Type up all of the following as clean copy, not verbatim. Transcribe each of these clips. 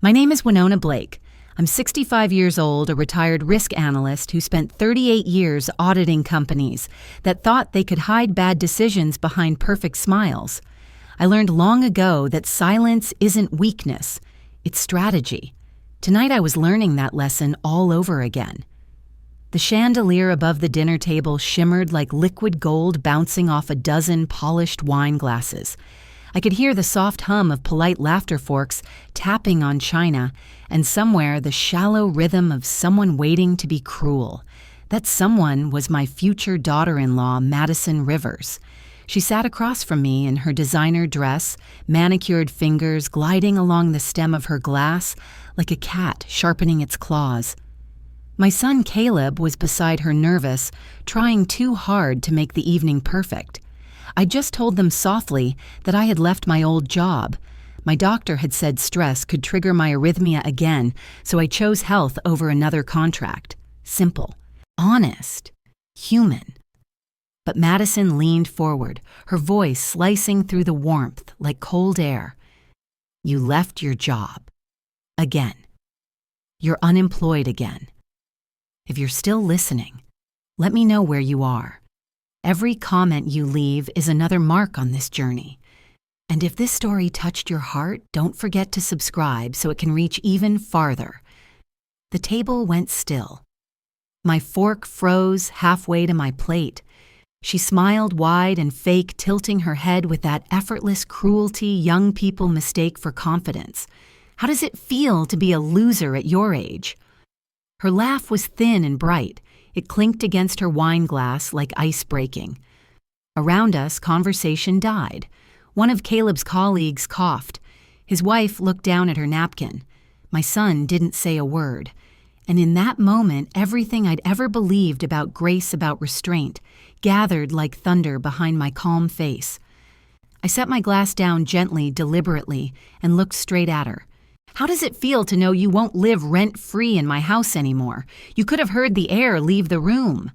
My name is Winona Blake. I'm 65 years old, a retired risk analyst who spent 38 years auditing companies that thought they could hide bad decisions behind perfect smiles. I learned long ago that silence isn't weakness, it's strategy. Tonight I was learning that lesson all over again. The chandelier above the dinner table shimmered like liquid gold bouncing off a dozen polished wine glasses. I could hear the soft hum of polite laughter forks tapping on china, and somewhere the shallow rhythm of someone waiting to be cruel. That someone was my future daughter-in-law, Madison Rivers. She sat across from me in her designer dress, manicured fingers gliding along the stem of her glass like a cat sharpening its claws. My son Caleb was beside her, nervous, trying too hard to make the evening perfect. I just told them softly that I had left my old job. My doctor had said stress could trigger my arrhythmia again, so I chose health over another contract. Simple, honest, human. But Madison leaned forward, her voice slicing through the warmth like cold air. You left your job. Again. You're unemployed again. If you're still listening, let me know where you are. Every comment you leave is another mark on this journey. And if this story touched your heart, don't forget to subscribe so it can reach even farther. The table went still. My fork froze halfway to my plate. She smiled wide and fake, tilting her head with that effortless cruelty young people mistake for confidence. How does it feel to be a loser at your age? Her laugh was thin and bright. It clinked against her wine glass like ice breaking. Around us, conversation died. One of Caleb's colleagues coughed. His wife looked down at her napkin. My son didn't say a word. And in that moment, everything I'd ever believed about grace, about restraint, gathered like thunder behind my calm face. I set my glass down gently, deliberately, and looked straight at her. How does it feel to know you won't live rent-free in my house anymore? You could have heard the air leave the room.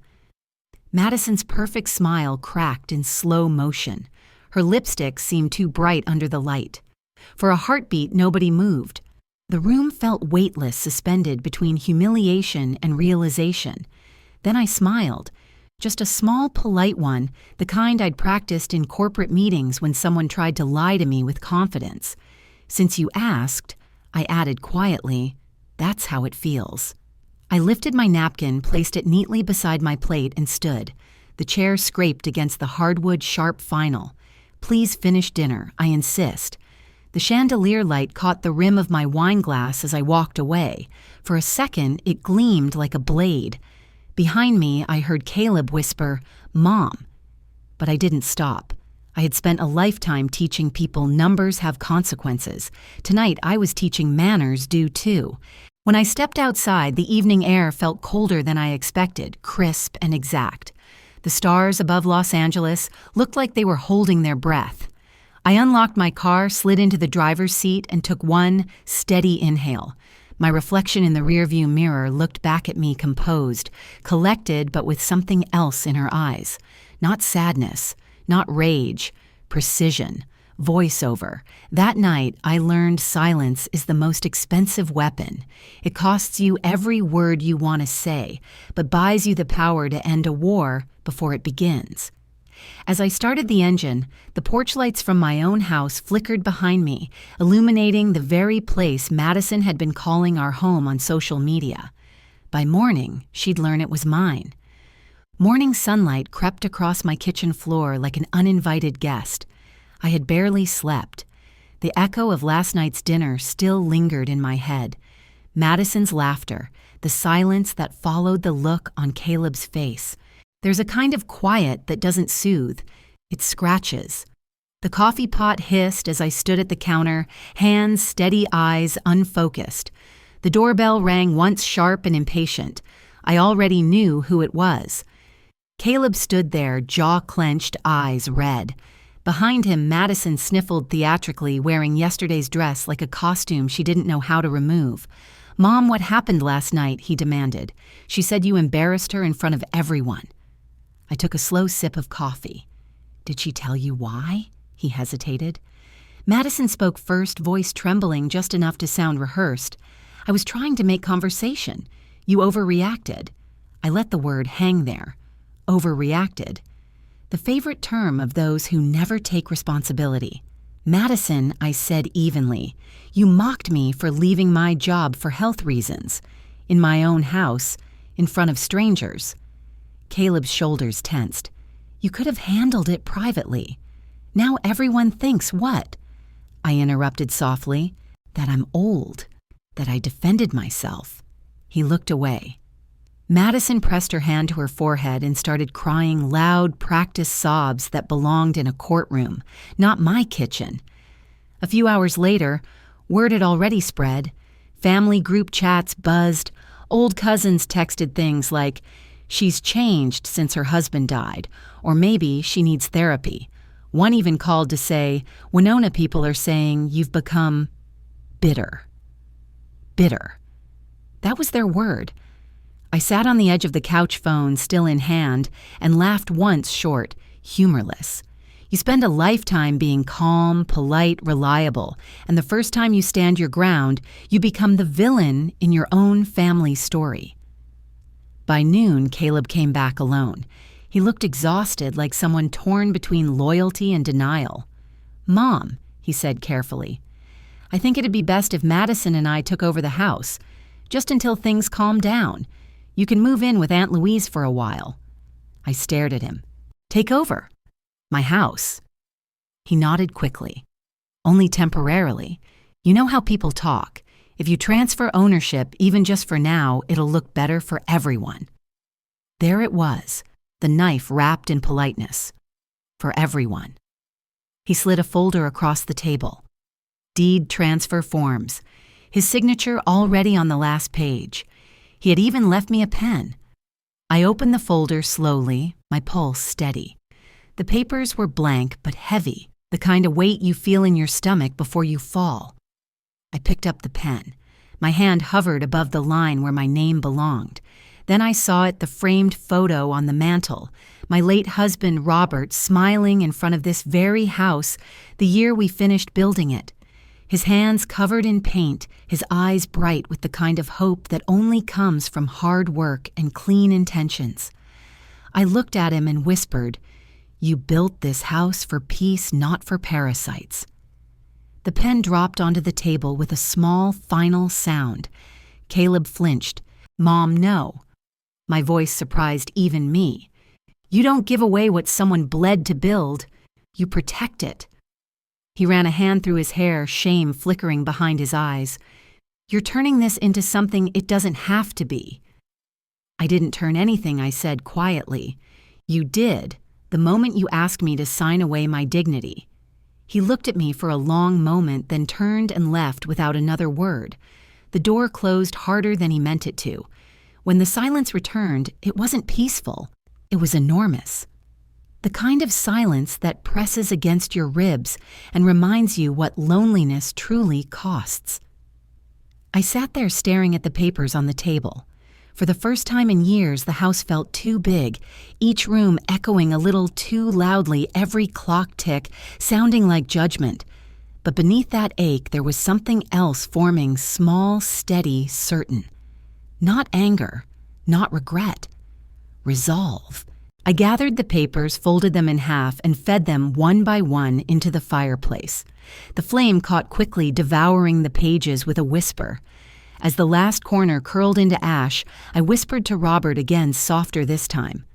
Madison's perfect smile cracked in slow motion. Her lipstick seemed too bright under the light. For a heartbeat, nobody moved. The room felt weightless, suspended between humiliation and realization. Then I smiled. Just a small, polite one, the kind I'd practiced in corporate meetings when someone tried to lie to me with confidence. Since you asked, I added quietly, that's how it feels. I lifted my napkin, placed it neatly beside my plate, and stood. The chair scraped against the hardwood sharp vinyl. Please finish dinner, I insist. The chandelier light caught the rim of my wine glass as I walked away. For a second, it gleamed like a blade. Behind me, I heard Caleb whisper, Mom. But I didn't stop. I had spent a lifetime teaching people numbers have consequences. Tonight, I was teaching manners do too. When I stepped outside, the evening air felt colder than I expected, crisp and exact. The stars above Los Angeles looked like they were holding their breath. I unlocked my car, slid into the driver's seat, and took one steady inhale. My reflection in the rearview mirror looked back at me composed, collected but with something else in her eyes. Not sadness. Not rage, precision, voiceover. That night, I learned silence is the most expensive weapon. It costs you every word you want to say, but buys you the power to end a war before it begins. As I started the engine, the porch lights from my own house flickered behind me, illuminating the very place Madison had been calling our home on social media. By morning, she'd learn it was mine. Morning sunlight crept across my kitchen floor like an uninvited guest. I had barely slept. The echo of last night's dinner still lingered in my head. Madison's laughter, the silence that followed the look on Caleb's face. There's a kind of quiet that doesn't soothe. It scratches. The coffee pot hissed as I stood at the counter, hands steady, eyes unfocused. The doorbell rang once sharp and impatient. I already knew who it was. Caleb stood there, jaw clenched, eyes red. Behind him, Madison sniffled theatrically, wearing yesterday's dress like a costume she didn't know how to remove. Mom, what happened last night? He demanded. She said you embarrassed her in front of everyone. I took a slow sip of coffee. Did she tell you why? He hesitated. Madison spoke first, voice trembling just enough to sound rehearsed. I was trying to make conversation. You overreacted. I let the word hang there. Overreacted. The favorite term of those who never take responsibility. Madison, I said evenly, you mocked me for leaving my job for health reasons. In my own house, in front of strangers. Caleb's shoulders tensed. You could have handled it privately. Now everyone thinks what? I interrupted softly, that I'm old, that I defended myself. He looked away. Madison pressed her hand to her forehead and started crying loud, practiced sobs that belonged in a courtroom, not my kitchen. A few hours later, word had already spread. Family group chats buzzed. Old cousins texted things like, she's changed since her husband died, or maybe she needs therapy. One even called to say, Winona people are saying you've become bitter. Bitter. That was their word. I sat on the edge of the couch phone, still in hand, and laughed once short, humorless. You spend a lifetime being calm, polite, reliable, and the first time you stand your ground, you become the villain in your own family story. By noon, Caleb came back alone. He looked exhausted, like someone torn between loyalty and denial. Mom, he said carefully, I think it'd be best if Madison and I took over the house, just until things calm down. You can move in with Aunt Louise for a while. I stared at him. Take over. My house. He nodded quickly. Only temporarily. You know how people talk. If you transfer ownership, even just for now, it'll look better for everyone. There it was, the knife wrapped in politeness. For everyone. He slid a folder across the table. Deed transfer forms. His signature already on the last page. He had even left me a pen. I opened the folder slowly, my pulse steady. The papers were blank but heavy, the kind of weight you feel in your stomach before you fall. I picked up the pen. My hand hovered above the line where my name belonged. Then I saw it, the framed photo on the mantel, my late husband Robert smiling in front of this very house the year we finished building it. His hands covered in paint, his eyes bright with the kind of hope that only comes from hard work and clean intentions. I looked at him and whispered, You built this house for peace, not for parasites. The pen dropped onto the table with a small, final sound. Caleb flinched. Mom, no. My voice surprised even me. You don't give away what someone bled to build. You protect it. He ran a hand through his hair, shame flickering behind his eyes. You're turning this into something it doesn't have to be. I didn't turn anything, I said quietly. You did, the moment you asked me to sign away my dignity. He looked at me for a long moment, then turned and left without another word. The door closed harder than he meant it to. When the silence returned, it wasn't peaceful. It was enormous. The kind of silence that presses against your ribs and reminds you what loneliness truly costs. I sat there staring at the papers on the table. For the first time in years, the house felt too big, each room echoing a little too loudly, every clock tick sounding like judgment. But beneath that ache, there was something else forming, small, steady, certain. Not anger, not regret. Resolve. I gathered the papers, folded them in half, and fed them one by one into the fireplace. The flame caught quickly, devouring the pages with a whisper. As the last corner curled into ash, I whispered to Robert again, softer this time.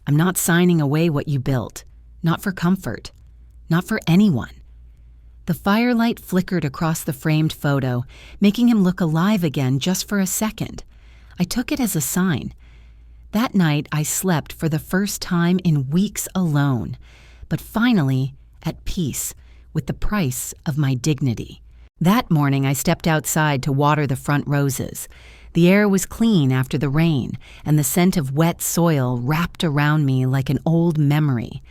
I'm not signing away what you built. Not for comfort. Not for anyone. The firelight flickered across the framed photo, making him look alive again just for a second. I took it as a sign. That night, I slept for the first time in weeks alone, but finally at peace with the price of my dignity. That morning, I stepped outside to water the front roses. The air was clean after the rain, and the scent of wet soil wrapped around me like an old memory.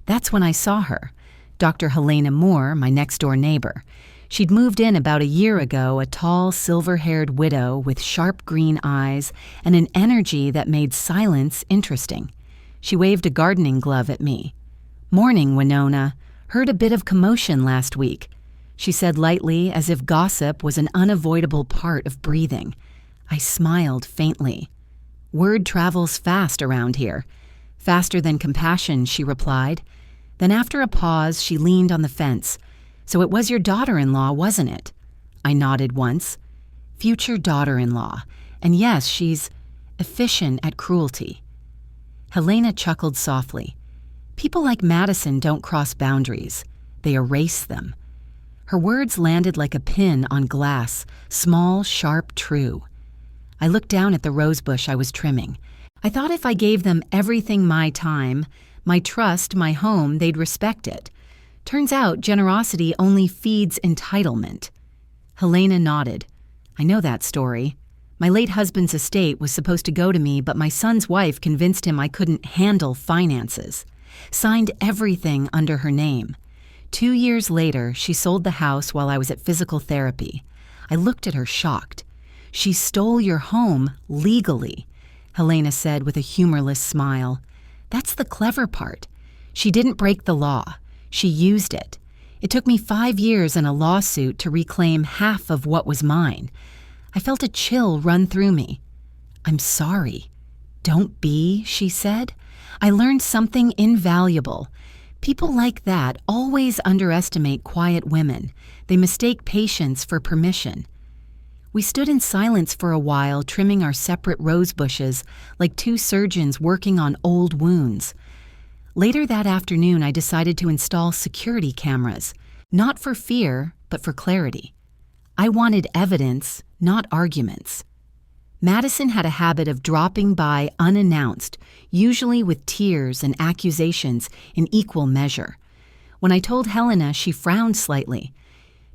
That's when I saw her, Dr. Helena Moore, my next-door neighbor. She'd moved in about a year ago, a tall, silver-haired widow with sharp green eyes and an energy that made silence interesting. She waved a gardening glove at me. Morning, Winona. Heard a bit of commotion last week. she said lightly, as if gossip was an unavoidable part of breathing. I smiled faintly. Word travels fast around here. Faster than compassion, she replied. Then after a pause, she leaned on the fence. So it was your daughter-in-law, wasn't it? I nodded once. Future daughter-in-law. And yes, she's efficient at cruelty. Helena chuckled softly. People like Madison don't cross boundaries. They erase them. Her words landed like a pin on glass, small, sharp, true. I looked down at the rosebush I was trimming. I thought if I gave them everything, my time, my trust, my home, they'd respect it. Turns out generosity only feeds entitlement. Helena nodded. I know that story. My late husband's estate was supposed to go to me, but my son's wife convinced him I couldn't handle finances. Signed everything under her name. 2 years later, she sold the house while I was at physical therapy. I looked at her shocked. She stole your home legally, Helena said with a humorless smile. That's the clever part. She didn't break the law. She used it. It took me 5 years and a lawsuit to reclaim half of what was mine. I felt a chill run through me. I'm sorry. Don't be, she said. I learned something invaluable. People like that always underestimate quiet women. They mistake patience for permission. We stood in silence for a while, trimming our separate rose bushes like two surgeons working on old wounds. Later that afternoon, I decided to install security cameras, not for fear, but for clarity. I wanted evidence, not arguments. Madison had a habit of dropping by unannounced, usually with tears and accusations in equal measure. When I told Helena, she frowned slightly.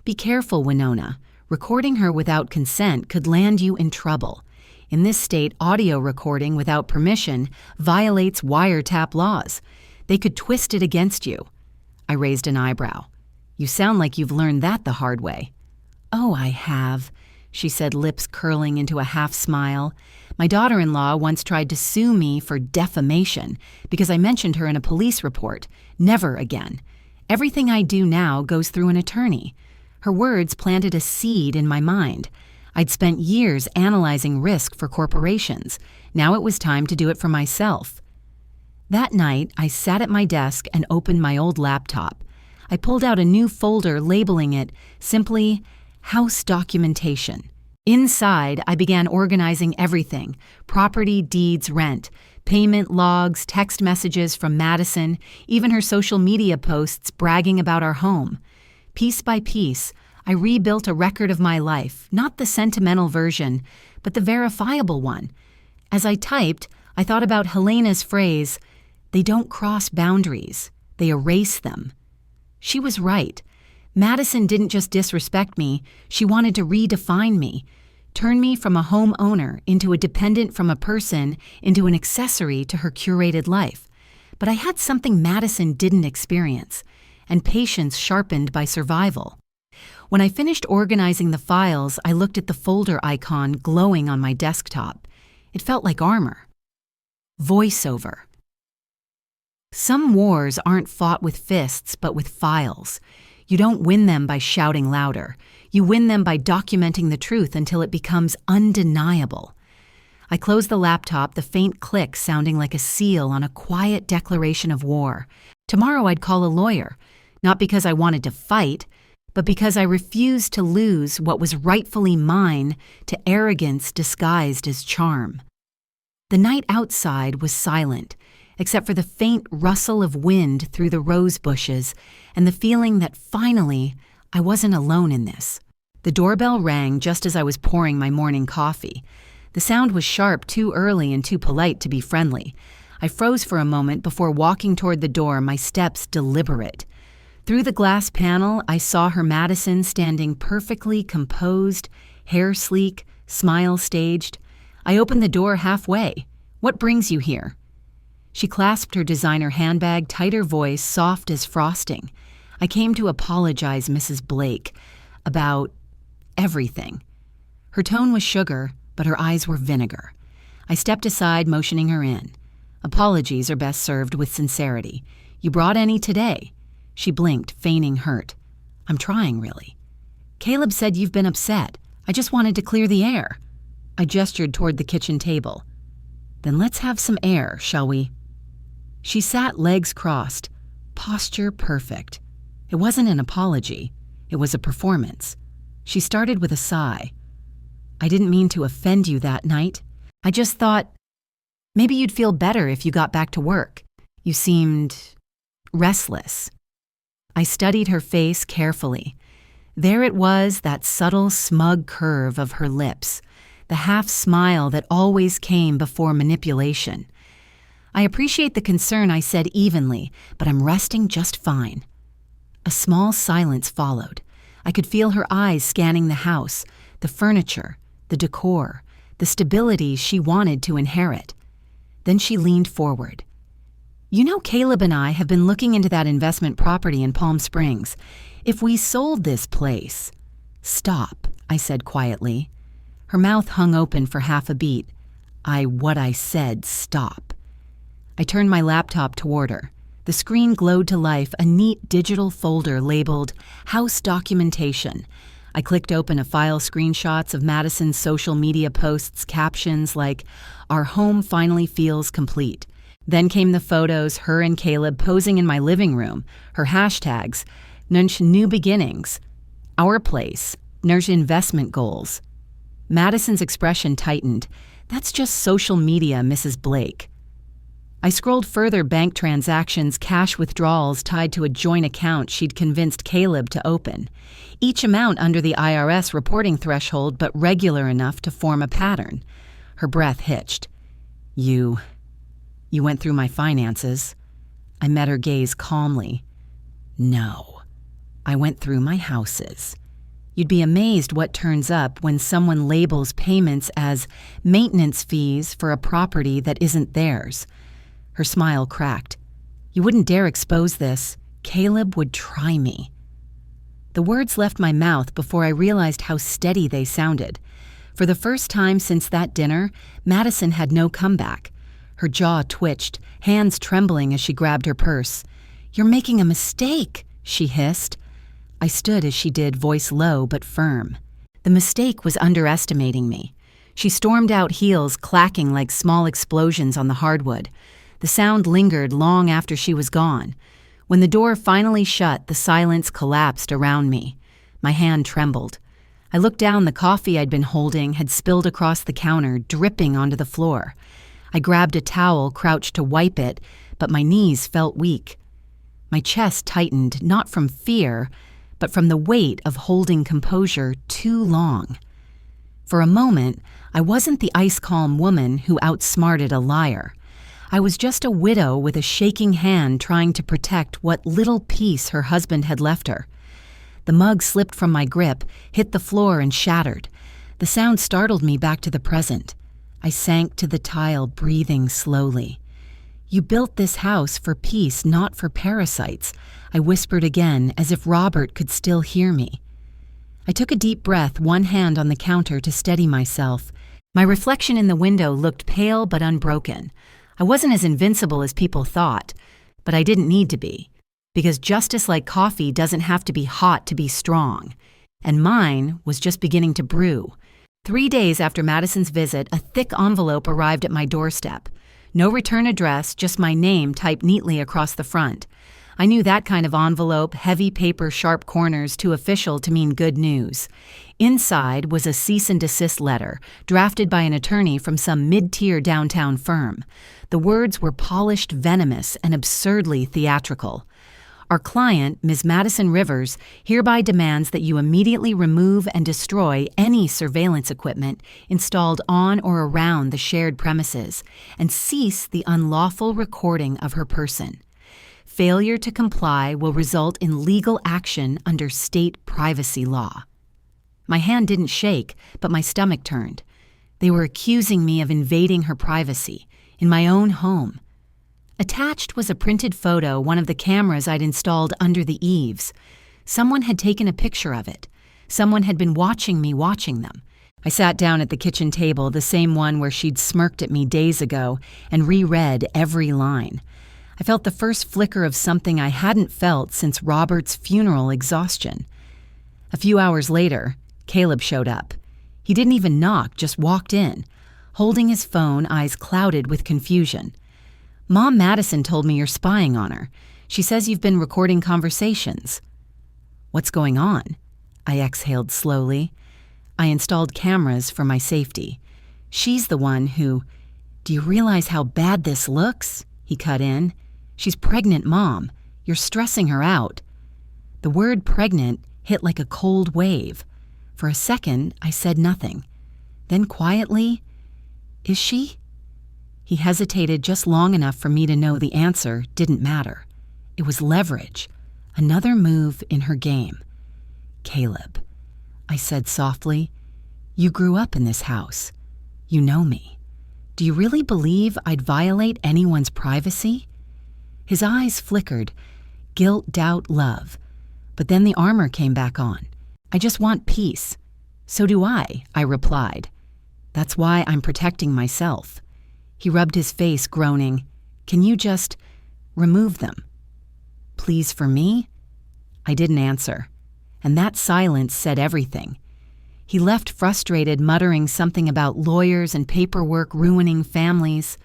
Be careful, Winona. Recording her without consent could land you in trouble. In this state, audio recording without permission violates wiretap laws. They could twist it against you. I raised an eyebrow. You sound like you've learned that the hard way. Oh, I have, she said, lips curling into a half smile. My daughter-in-law once tried to sue me for defamation because I mentioned her in a police report. Never again. Everything I do now goes through an attorney. Her words planted a seed in my mind. I'd spent years analyzing risk for corporations. Now it was time to do it for myself. That night, I sat at my desk and opened my old laptop. I pulled out a new folder labeling it simply House Documentation. Inside, I began organizing everything: property, deeds, rent, payment logs, text messages from Madison, even her social media posts bragging about our home. Piece by piece, I rebuilt a record of my life, not the sentimental version, but the verifiable one. As I typed, I thought about Helena's phrase, "They don't cross boundaries, they erase them." She was right. Madison didn't just disrespect me, she wanted to redefine me, turn me from a homeowner into a dependent from a person into an accessory to her curated life. But I had something Madison didn't experience, and patience sharpened by survival. When I finished organizing the files, I looked at the folder icon glowing on my desktop. It felt like armor. Voiceover. Some wars aren't fought with fists, but with files. You don't win them by shouting louder. You win them by documenting the truth until it becomes undeniable. I closed the laptop, the faint click sounding like a seal on a quiet declaration of war. Tomorrow I'd call a lawyer, not because I wanted to fight, but because I refused to lose what was rightfully mine to arrogance disguised as charm. The night outside was silent, except for the faint rustle of wind through the rose bushes and the feeling that finally I wasn't alone in this. The doorbell rang just as I was pouring my morning coffee. The sound was sharp, too early and too polite to be friendly. I froze for a moment before walking toward the door, my steps deliberate. Through the glass panel, I saw her Madison standing perfectly composed, hair sleek, smile staged. I opened the door halfway. "What brings you here?" She clasped her designer handbag, tighter voice, soft as frosting. "I came to apologize, Mrs. Blake, about everything." Her tone was sugar, but her eyes were vinegar. I stepped aside, motioning her in. "Apologies are best served with sincerity. You brought any today?" She blinked, feigning hurt. I'm trying, really. Caleb said you've been upset. I just wanted to clear the air. I gestured toward the kitchen table. Then let's have some air, shall we? She sat legs crossed, posture perfect. It wasn't an apology. It was a performance. She started with a sigh. I didn't mean to offend you that night. I just thought maybe you'd feel better if you got back to work. You seemed restless. I studied her face carefully. There it was, that subtle, smug curve of her lips, the half smile that always came before manipulation. I appreciate the concern, I said evenly, but I'm resting just fine. A small silence followed. I could feel her eyes scanning the house, the furniture, the decor, the stability she wanted to inherit. Then she leaned forward. You know, Caleb and I have been looking into that investment property in Palm Springs. If we sold this place— Stop, I said quietly. Her mouth hung open for half a beat. What I said, stop. I turned my laptop toward her. The screen glowed to life, a neat digital folder labeled House Documentation. I clicked open a file, screenshots of Madison's social media posts, captions like, "Our home finally feels complete." Then came the photos, her and Caleb posing in my living room, her hashtags, Nunch New Beginnings, Our Place, Nurse Investment Goals. Madison's expression tightened. That's just social media, Mrs. Blake. I scrolled further: bank transactions, cash withdrawals tied to a joint account she'd convinced Caleb to open. Each amount under the IRS reporting threshold, but regular enough to form a pattern. Her breath hitched. You went through my finances. I met her gaze calmly. No, I went through my houses. You'd be amazed what turns up when someone labels payments as maintenance fees for a property that isn't theirs. Her smile cracked. You wouldn't dare expose this. Caleb would try me. The words left my mouth before I realized how steady they sounded. For the first time since that dinner, Madison had no comeback. Her jaw twitched, hands trembling as she grabbed her purse. You're making a mistake, she hissed. I stood as she did, voice low but firm. The mistake was underestimating me. She stormed out, heels clacking like small explosions on the hardwood. The sound lingered long after she was gone. When the door finally shut, the silence collapsed around me. My hand trembled. I looked down. The coffee I'd been holding had spilled across the counter, dripping onto the floor. I grabbed a towel, crouched to wipe it, but my knees felt weak. My chest tightened, not from fear, but from the weight of holding composure too long. For a moment, I wasn't the ice-calm woman who outsmarted a liar. I was just a widow with a shaking hand trying to protect what little peace her husband had left her. The mug slipped from my grip, hit the floor and shattered. The sound startled me back to the present. I sank to the tile, breathing slowly. You built this house for peace, not for parasites, I whispered again, as if Robert could still hear me. I took a deep breath, one hand on the counter to steady myself. My reflection in the window looked pale but unbroken. I wasn't as invincible as people thought, but I didn't need to be, because justice, like coffee, doesn't have to be hot to be strong. And mine was just beginning to brew. 3 days after Madison's visit, a thick envelope arrived at my doorstep. No return address, just my name typed neatly across the front. I knew that kind of envelope, heavy paper, sharp corners, too official to mean good news. Inside was a cease and desist letter, drafted by an attorney from some mid-tier downtown firm. The words were polished, venomous, and absurdly theatrical. Our client, Ms. Madison Rivers, hereby demands that you immediately remove and destroy any surveillance equipment installed on or around the shared premises and cease the unlawful recording of her person. Failure to comply will result in legal action under state privacy law. My hand didn't shake, but my stomach turned. They were accusing me of invading her privacy in my own home. Attached was a printed photo, one of the cameras I'd installed under the eaves. Someone had taken a picture of it. Someone had been watching me watching them. I sat down at the kitchen table, the same one where she'd smirked at me days ago, and reread every line. I felt the first flicker of something I hadn't felt since Robert's funeral: exhaustion. A few hours later, Caleb showed up. He didn't even knock, just walked in, holding his phone, eyes clouded with confusion. "Mom Madison told me you're spying on her. She says you've been recording conversations." "What's going on?" I exhaled slowly. I installed cameras for my safety. "She's the one who—" "Do you realize how bad this looks?" He cut in. "She's pregnant, Mom. You're stressing her out." The word pregnant hit like a cold wave. For a second, I said nothing. Then quietly, "Is she?" He hesitated just long enough for me to know the answer didn't matter. It was leverage, another move in her game. "Caleb," I said softly, "you grew up in this house. You know me. Do you really believe I'd violate anyone's privacy?" His eyes flickered, guilt, doubt, love. But then the armor came back on. "I just want peace." "So do I replied. "That's why I'm protecting myself." He rubbed his face, groaning, "Can you just remove them?" "Please, for me?" I didn't answer, and that silence said everything. He left frustrated, muttering something about lawyers and paperwork ruining families.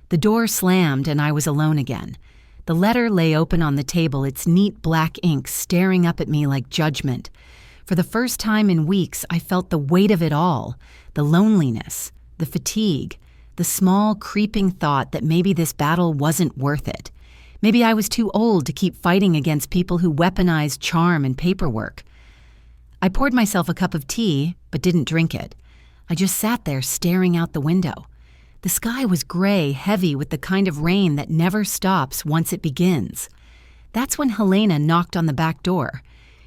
The door slammed and I was alone again. The letter lay open on the table, its neat black ink staring up at me like judgment. For the first time in weeks, I felt the weight of it all, the loneliness, the fatigue, the small, creeping thought that maybe this battle wasn't worth it. Maybe I was too old to keep fighting against people who weaponized charm and paperwork. I poured myself a cup of tea, but didn't drink it. I just sat there staring out the window. The sky was gray, heavy with the kind of rain that never stops once it begins. That's when Helena knocked on the back door.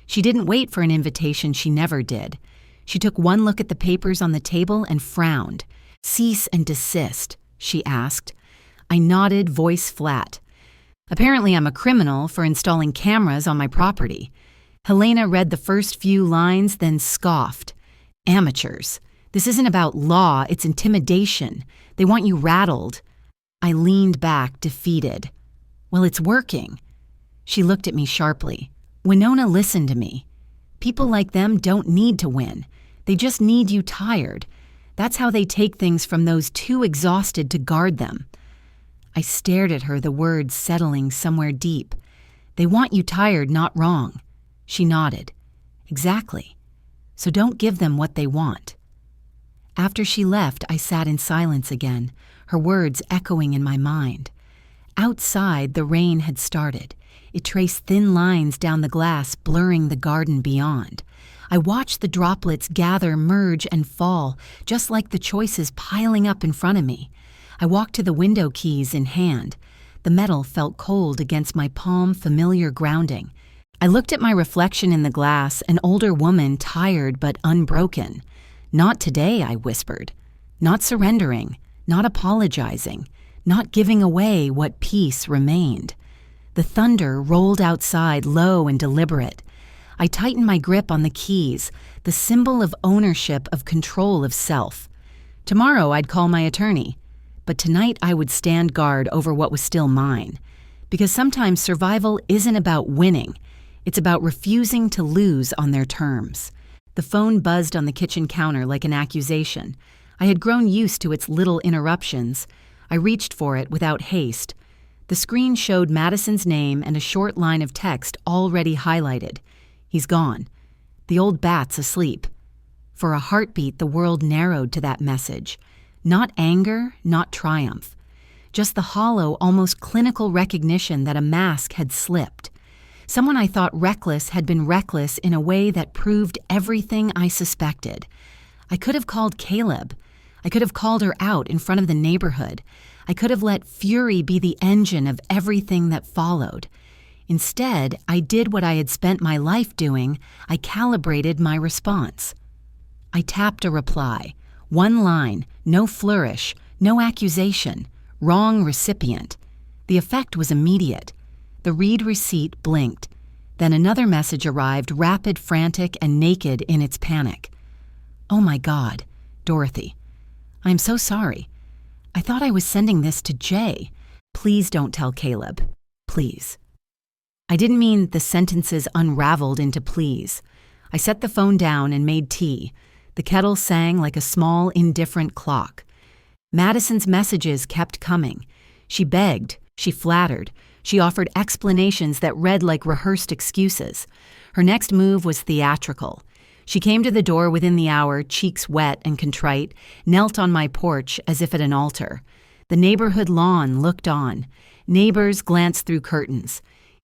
She didn't wait for an invitation, she never did. She took one look at the papers on the table and frowned. "Cease and desist," she asked. I nodded, voice flat. "Apparently I'm a criminal for installing cameras on my property." Helena read the first few lines, then scoffed. "Amateurs. This isn't about law, it's intimidation. They want you rattled." I leaned back, defeated. "Well, it's working." She looked at me sharply. "Winona, listen to me. People like them don't need to win. They just need you tired. That's how they take things from those too exhausted to guard them." I stared at her, the words settling somewhere deep. "They want you tired, not wrong." She nodded. "Exactly. So don't give them what they want." After she left, I sat in silence again, her words echoing in my mind. Outside, the rain had started. It traced thin lines down the glass, blurring the garden beyond. I watched the droplets gather, merge, and fall, just like the choices piling up in front of me. I walked to the window keys in hand. The metal felt cold against my palm, familiar grounding. I looked at my reflection in the glass, an older woman, tired but unbroken. "Not today," I whispered. Not surrendering, not apologizing, not giving away what peace remained. The thunder rolled outside, low and deliberate. I tightened my grip on the keys, the symbol of ownership, of control of self. Tomorrow I'd call my attorney, but tonight I would stand guard over what was still mine. Because sometimes survival isn't about winning, it's about refusing to lose on their terms. The phone buzzed on the kitchen counter like an accusation. I had grown used to its little interruptions. I reached for it without haste. The screen showed Madison's name and a short line of text already highlighted. "He's gone. The old bat's asleep." For a heartbeat, the world narrowed to that message. Not anger, not triumph. Just the hollow, almost clinical recognition that a mask had slipped. Someone I thought reckless had been reckless in a way that proved everything I suspected. I could have called Caleb. I could have called her out in front of the neighborhood. I could have let fury be the engine of everything that followed. Instead, I did what I had spent my life doing. I calibrated my response. I tapped a reply. One line, no flourish, no accusation, wrong recipient. The effect was immediate. The read receipt blinked. Then another message arrived, rapid, frantic, and naked in its panic. "Oh my God, Dorothy. I am so sorry. I thought I was sending this to Jay. Please don't tell Caleb. Please." I didn't mean the sentences unraveled into please. I set the phone down and made tea. The kettle sang like a small, indifferent clock. Madison's messages kept coming. She begged, she flattered, she offered explanations that read like rehearsed excuses. Her next move was theatrical. She came to the door within the hour, cheeks wet and contrite, knelt on my porch as if at an altar. The neighborhood lawn looked on. Neighbors glanced through curtains.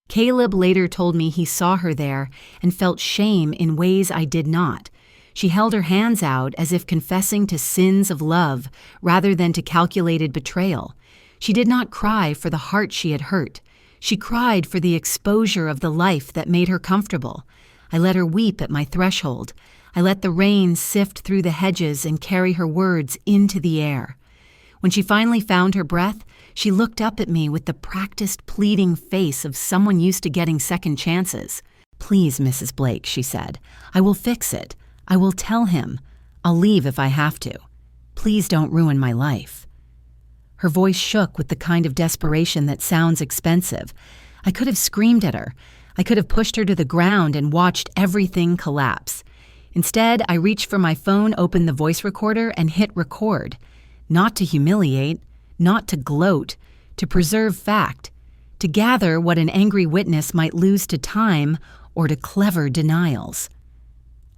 Caleb later told me he saw her there and felt shame in ways I did not. She held her hands out as if confessing to sins of love rather than to calculated betrayal. She did not cry for the heart she had hurt. She cried for the exposure of the life that made her comfortable. I let her weep at my threshold. I let the rain sift through the hedges and carry her words into the air. When she finally found her breath, she looked up at me with the practiced, pleading face of someone used to getting second chances. "Please, Mrs. Blake," she said, "I will fix it. I will tell him. I'll leave if I have to. Please don't ruin my life." Her voice shook with the kind of desperation that sounds expensive. I could have screamed at her. I could have pushed her to the ground and watched everything collapse. Instead, I reached for my phone, opened the voice recorder, and hit record. Not to humiliate, not to gloat, to preserve fact, to gather what an angry witness might lose to time or to clever denials.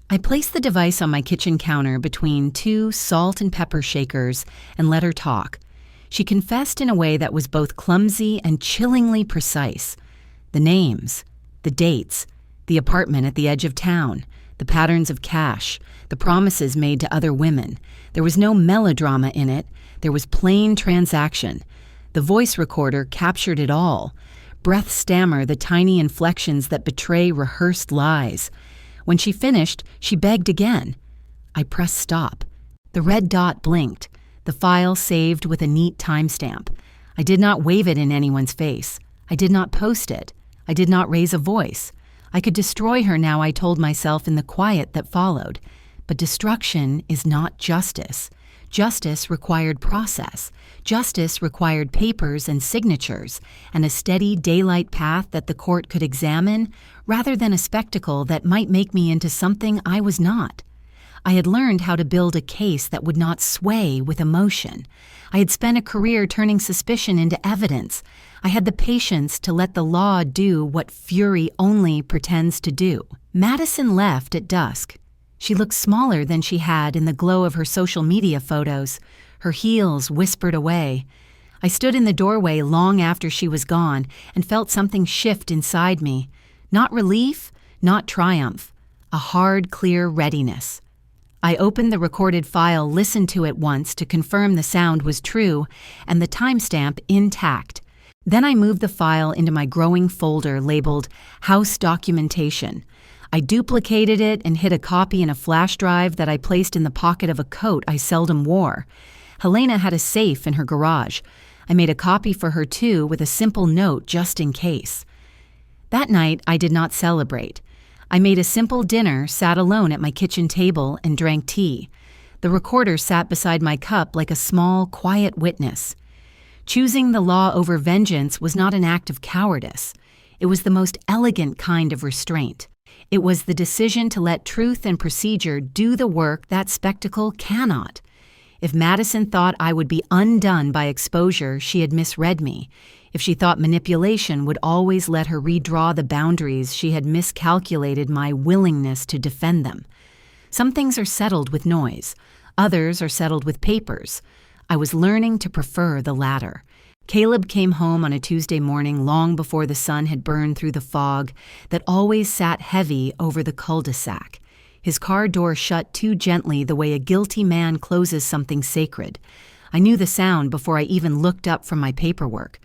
I placed the device on my kitchen counter between two salt and pepper shakers and let her talk. She confessed in a way that was both clumsy and chillingly precise. The names, the dates, the apartment at the edge of town, the patterns of cash, the promises made to other women. There was no melodrama in it. There was plain transaction. The voice recorder captured it all. Breath stammer the tiny inflections that betray rehearsed lies. When she finished, she begged again. I pressed stop. The red dot blinked. The file saved with a neat timestamp. I did not wave it in anyone's face. I did not post it. I did not raise a voice. I could destroy her now, I told myself in the quiet that followed. But destruction is not justice. Justice required process. Justice required papers and signatures, and a steady daylight path that the court could examine, rather than a spectacle that might make me into something I was not. I had learned how to build a case that would not sway with emotion. I had spent a career turning suspicion into evidence. I had the patience to let the law do what fury only pretends to do. Madison left at dusk. She looked smaller than she had in the glow of her social media photos. Her heels whispered away. I stood in the doorway long after she was gone and felt something shift inside me. Not relief, not triumph. A hard, clear readiness. I opened the recorded file, listened to it once to confirm the sound was true and the timestamp intact. Then I moved the file into my growing folder labeled House Documentation. I duplicated it and hid a copy in a flash drive that I placed in the pocket of a coat I seldom wore. Helena had a safe in her garage. I made a copy for her too with a simple note just in case. That night, I did not celebrate. I made a simple dinner, sat alone at my kitchen table, and drank tea. The recorder sat beside my cup like a small, quiet witness. Choosing the law over vengeance was not an act of cowardice. It was the most elegant kind of restraint. It was the decision to let truth and procedure do the work that spectacle cannot. If Madison thought I would be undone by exposure, she had misread me. If she thought manipulation would always let her redraw the boundaries, she had miscalculated my willingness to defend them. Some things are settled with noise. Others are settled with papers. I was learning to prefer the latter. Caleb came home on a Tuesday morning long before the sun had burned through the fog that always sat heavy over the cul-de-sac. His car door shut too gently the way a guilty man closes something sacred. I knew the sound before I even looked up from my paperwork.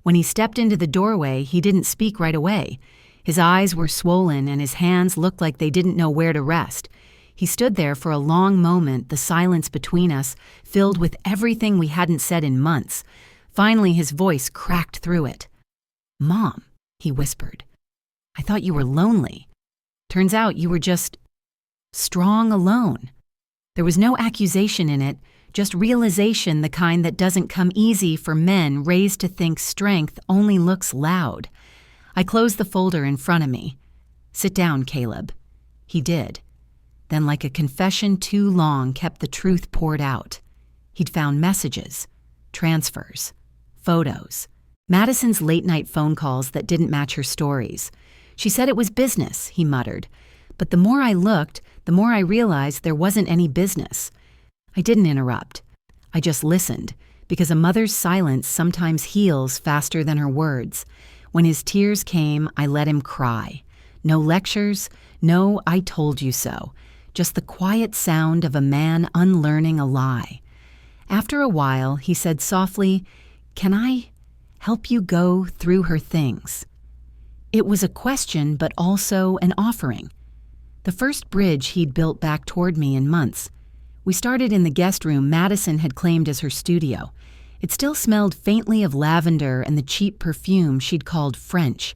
When he stepped into the doorway, he didn't speak right away. His eyes were swollen and his hands looked like they didn't know where to rest. He stood there for a long moment, the silence between us filled with everything we hadn't said in months. Finally, his voice cracked through it. "Mom," he whispered, "I thought you were lonely. Turns out you were just strong alone." There was no accusation in it, just realization, the kind that doesn't come easy for men raised to think strength only looks loud. I closed the folder in front of me. "Sit down, Caleb." He did. Then, like a confession too long kept the truth poured out. He'd found messages, transfers, photos, Madison's late-night phone calls that didn't match her stories. She said it was business, he muttered. But the more I looked, the more I realized there wasn't any business. I didn't interrupt. I just listened, because a mother's silence sometimes heals faster than her words. When his tears came, I let him cry. No lectures, no "I told you so." Just the quiet sound of a man unlearning a lie. After a while, he said softly, "Can I help you go through her things?" It was a question, but also an offering. The first bridge he'd built back toward me in months. We started in the guest room Madison had claimed as her studio. It still smelled faintly of lavender and the cheap perfume she'd called French.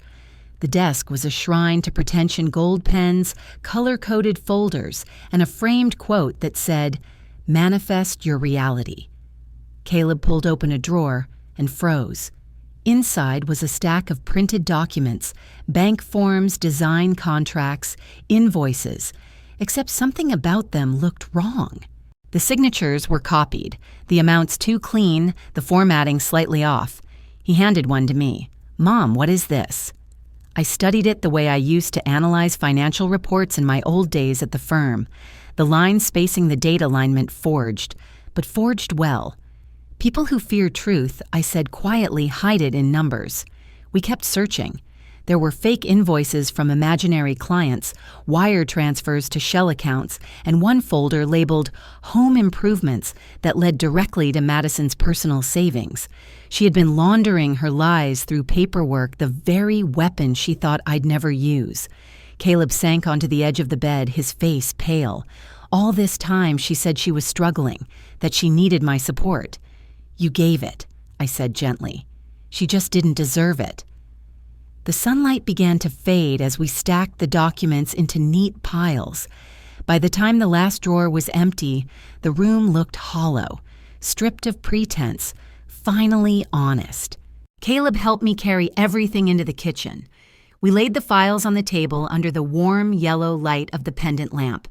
The desk was a shrine to pretension gold pens, color-coded folders, and a framed quote that said, "Manifest your reality." Caleb pulled open a drawer and froze. Inside was a stack of printed documents, bank forms, design contracts, invoices, except something about them looked wrong. The signatures were copied, the amounts too clean, the formatting slightly off. He handed one to me. "Mom, what is this?" I studied it the way I used to analyze financial reports in my old days at the firm. The lines spacing the date alignment forged, but forged well. People who fear truth, I said quietly, hide it in numbers. We kept searching. There were fake invoices from imaginary clients, wire transfers to shell accounts, and one folder labeled Home Improvements that led directly to Madison's personal savings. She had been laundering her lies through paperwork, the very weapon she thought I'd never use. Caleb sank onto the edge of the bed, his face pale. All this time she said she was struggling, that she needed my support. "You gave it," I said gently. "She just didn't deserve it." The sunlight began to fade as we stacked the documents into neat piles. By the time the last drawer was empty, the room looked hollow, stripped of pretense, finally honest. Caleb helped me carry everything into the kitchen. We laid the files on the table under the warm yellow light of the pendant lamp.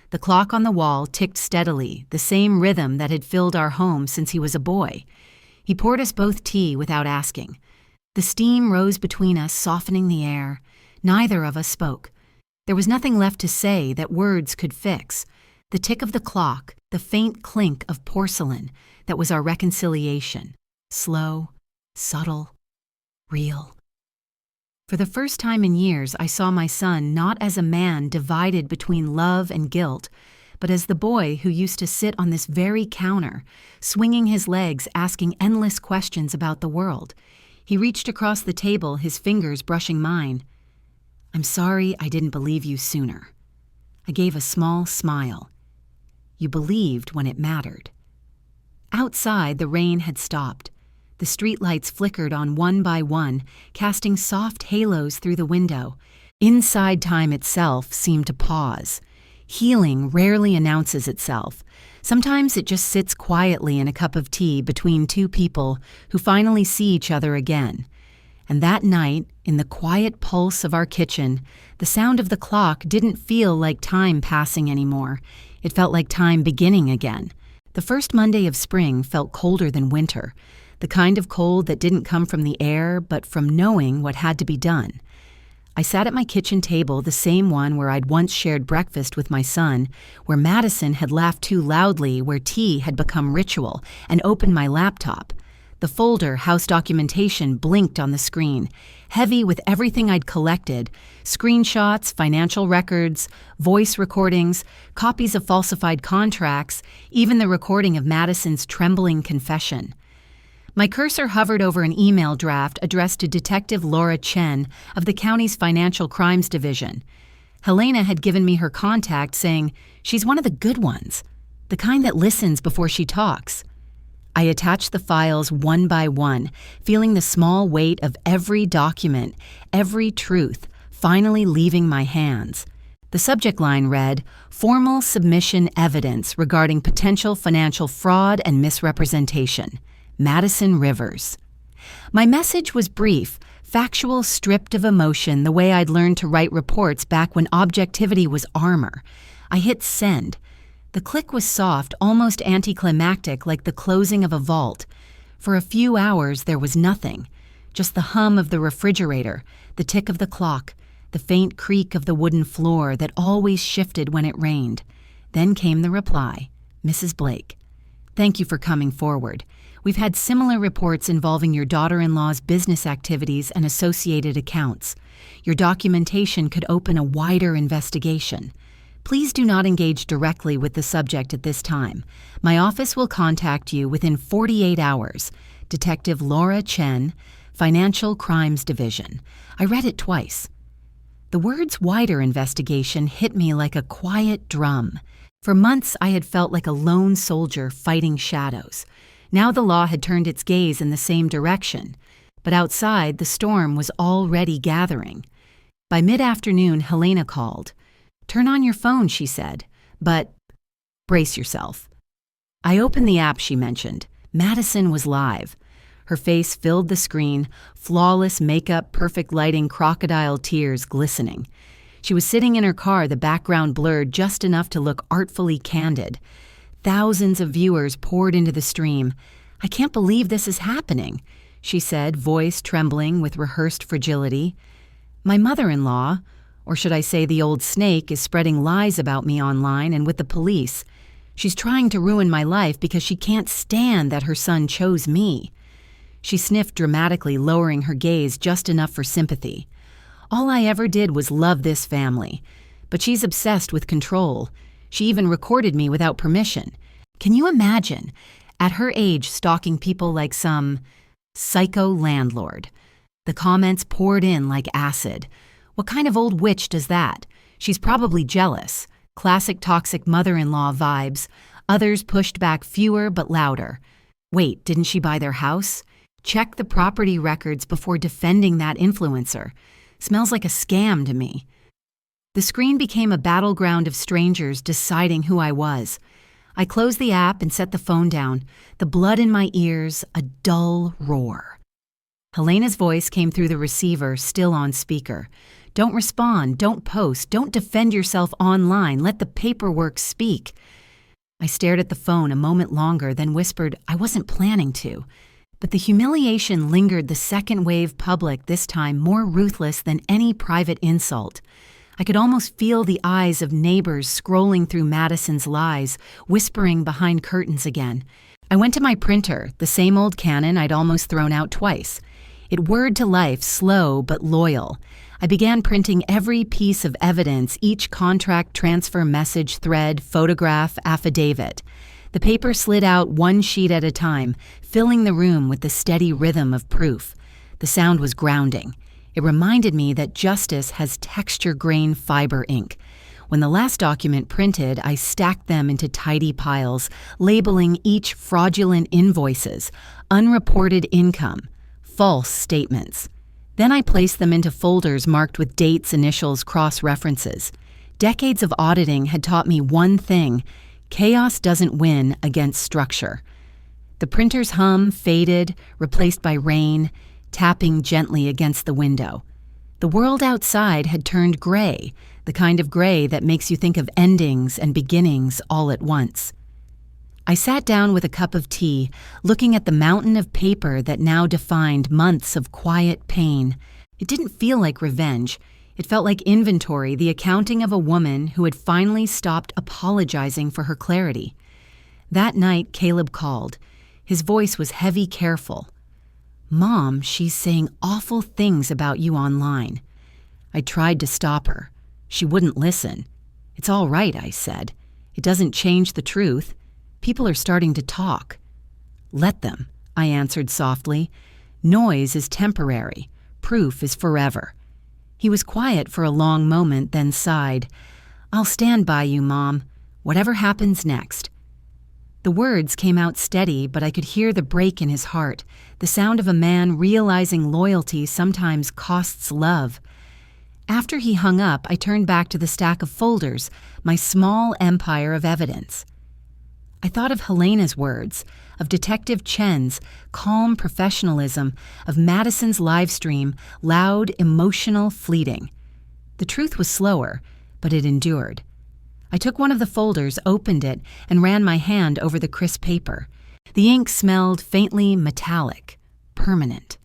The clock on the wall ticked steadily, the same rhythm that had filled our home since he was a boy. He poured us both tea without asking. The steam rose between us, softening the air. Neither of us spoke. There was nothing left to say that words could fix. The tick of the clock, the faint clink of porcelain, that was our reconciliation. Slow, subtle, real. For the first time in years, I saw my son not as a man divided between love and guilt, but as the boy who used to sit on this very counter, swinging his legs, asking endless questions about the world. He reached across the table, his fingers brushing mine. "I'm sorry I didn't believe you sooner." I gave a small smile. "You believed when it mattered." Outside, the rain had stopped. The streetlights flickered on one by one, casting soft halos through the window. Inside, time itself seemed to pause. Healing rarely announces itself. Sometimes it just sits quietly in a cup of tea between two people who finally see each other again. And that night, in the quiet pulse of our kitchen, the sound of the clock didn't feel like time passing anymore. It felt like time beginning again. The first Monday of spring felt colder than winter, the kind of cold that didn't come from the air, but from knowing what had to be done. I sat at my kitchen table, the same one where I'd once shared breakfast with my son, where Madison had laughed too loudly, where tea had become ritual, and opened my laptop. The folder, House Documentation, blinked on the screen, heavy with everything I'd collected, screenshots, financial records, voice recordings, copies of falsified contracts, even the recording of Madison's trembling confession. My cursor hovered over an email draft addressed to Detective Laura Chen of the county's Financial Crimes Division. Helena had given me her contact, saying, "She's one of the good ones, the kind that listens before she talks." I attached the files one by one, feeling the small weight of every document, every truth, finally leaving my hands. The subject line read, "Formal submission evidence regarding potential financial fraud and misrepresentation. Madison Rivers." My message was brief, Factual stripped of emotion the way I'd learned to write reports back when objectivity was armor. I hit send. The click was soft, almost anticlimactic, like the closing of a vault. For a few hours there was nothing. Just the hum of the refrigerator, the tick of the clock, the faint creak of the wooden floor that always shifted when it rained. Then came the reply, Mrs. Blake. Thank you for coming forward. We've had similar reports involving your daughter-in-law's business activities and associated accounts. Your documentation could open a wider investigation. Please do not engage directly with the subject at this time. My office will contact you within 48 hours. Detective Laura Chen, Financial Crimes Division. I read it twice. The words wider investigation hit me like a quiet drum. For months, I had felt like a lone soldier fighting shadows. Now the law had turned its gaze in the same direction. But outside, the storm was already gathering. By mid-afternoon, Helena called. Turn on your phone, she said, but brace yourself. I opened the app she mentioned. Madison was live. Her face filled the screen, flawless makeup, perfect lighting, crocodile tears glistening. She was sitting in her car, the background blurred just enough to look artfully candid. Thousands of viewers poured into the stream. I can't believe this is happening, she said, voice trembling with rehearsed fragility. My mother-in-law, or should I say the old snake, is spreading lies about me online and with the police. She's trying to ruin my life because she can't stand that her son chose me. She sniffed dramatically, lowering her gaze just enough for sympathy. All I ever did was love this family. But she's obsessed with control. She even recorded me without permission. Can you imagine? At her age, stalking people like some psycho landlord. The comments poured in like acid. What kind of old witch does that? She's probably jealous. Classic toxic mother-in-law vibes. Others pushed back fewer but louder. Wait, didn't she buy their house? Check the property records before defending that influencer. Smells like a scam to me. The screen became a battleground of strangers deciding who I was. I closed the app and set the phone down, the blood in my ears a dull roar. Helena's voice came through the receiver, still on speaker. Don't respond, don't post, don't defend yourself online, let the paperwork speak. I stared at the phone a moment longer, then whispered, I wasn't planning to. But the humiliation lingered, the second wave public, this time more ruthless than any private insult. I could almost feel the eyes of neighbors scrolling through Madison's lies, whispering behind curtains again. I went to my printer, the same old Canon I'd almost thrown out twice. It whirred to life, slow but loyal. I began printing every piece of evidence, each contract, transfer, message, thread, photograph, affidavit. The paper slid out one sheet at a time, filling the room with the steady rhythm of proof. The sound was grounding. It reminded me that justice has texture grain fiber ink. When the last document printed, I stacked them into tidy piles, labeling each fraudulent invoices, unreported income, false statements. Then I placed them into folders marked with dates, initials, cross-references. Decades of auditing had taught me one thing: chaos doesn't win against structure. The printer's hum faded, replaced by rain, tapping gently against the window. The world outside had turned gray, the kind of gray that makes you think of endings and beginnings all at once. I sat down with a cup of tea, looking at the mountain of paper that now defined months of quiet pain. It didn't feel like revenge. It felt like inventory, the accounting of a woman who had finally stopped apologizing for her clarity. That night, Caleb called. His voice was heavy, careful. Mom, she's saying awful things about you online. I tried to stop her. She wouldn't listen. It's all right, I said. It doesn't change the truth. People are starting to talk. Let them, I answered softly. Noise is temporary. Proof is forever. He was quiet for a long moment, then sighed. I'll stand by you, Mom. Whatever happens next. The words came out steady, but I could hear the break in his heart, the sound of a man realizing loyalty sometimes costs love. After he hung up, I turned back to the stack of folders, my small empire of evidence. I thought of Helena's words, of Detective Chen's calm professionalism, of Madison's live stream, loud, emotional, fleeting. The truth was slower, but it endured. I took one of the folders, opened it, and ran my hand over the crisp paper. The ink smelled faintly metallic, permanent.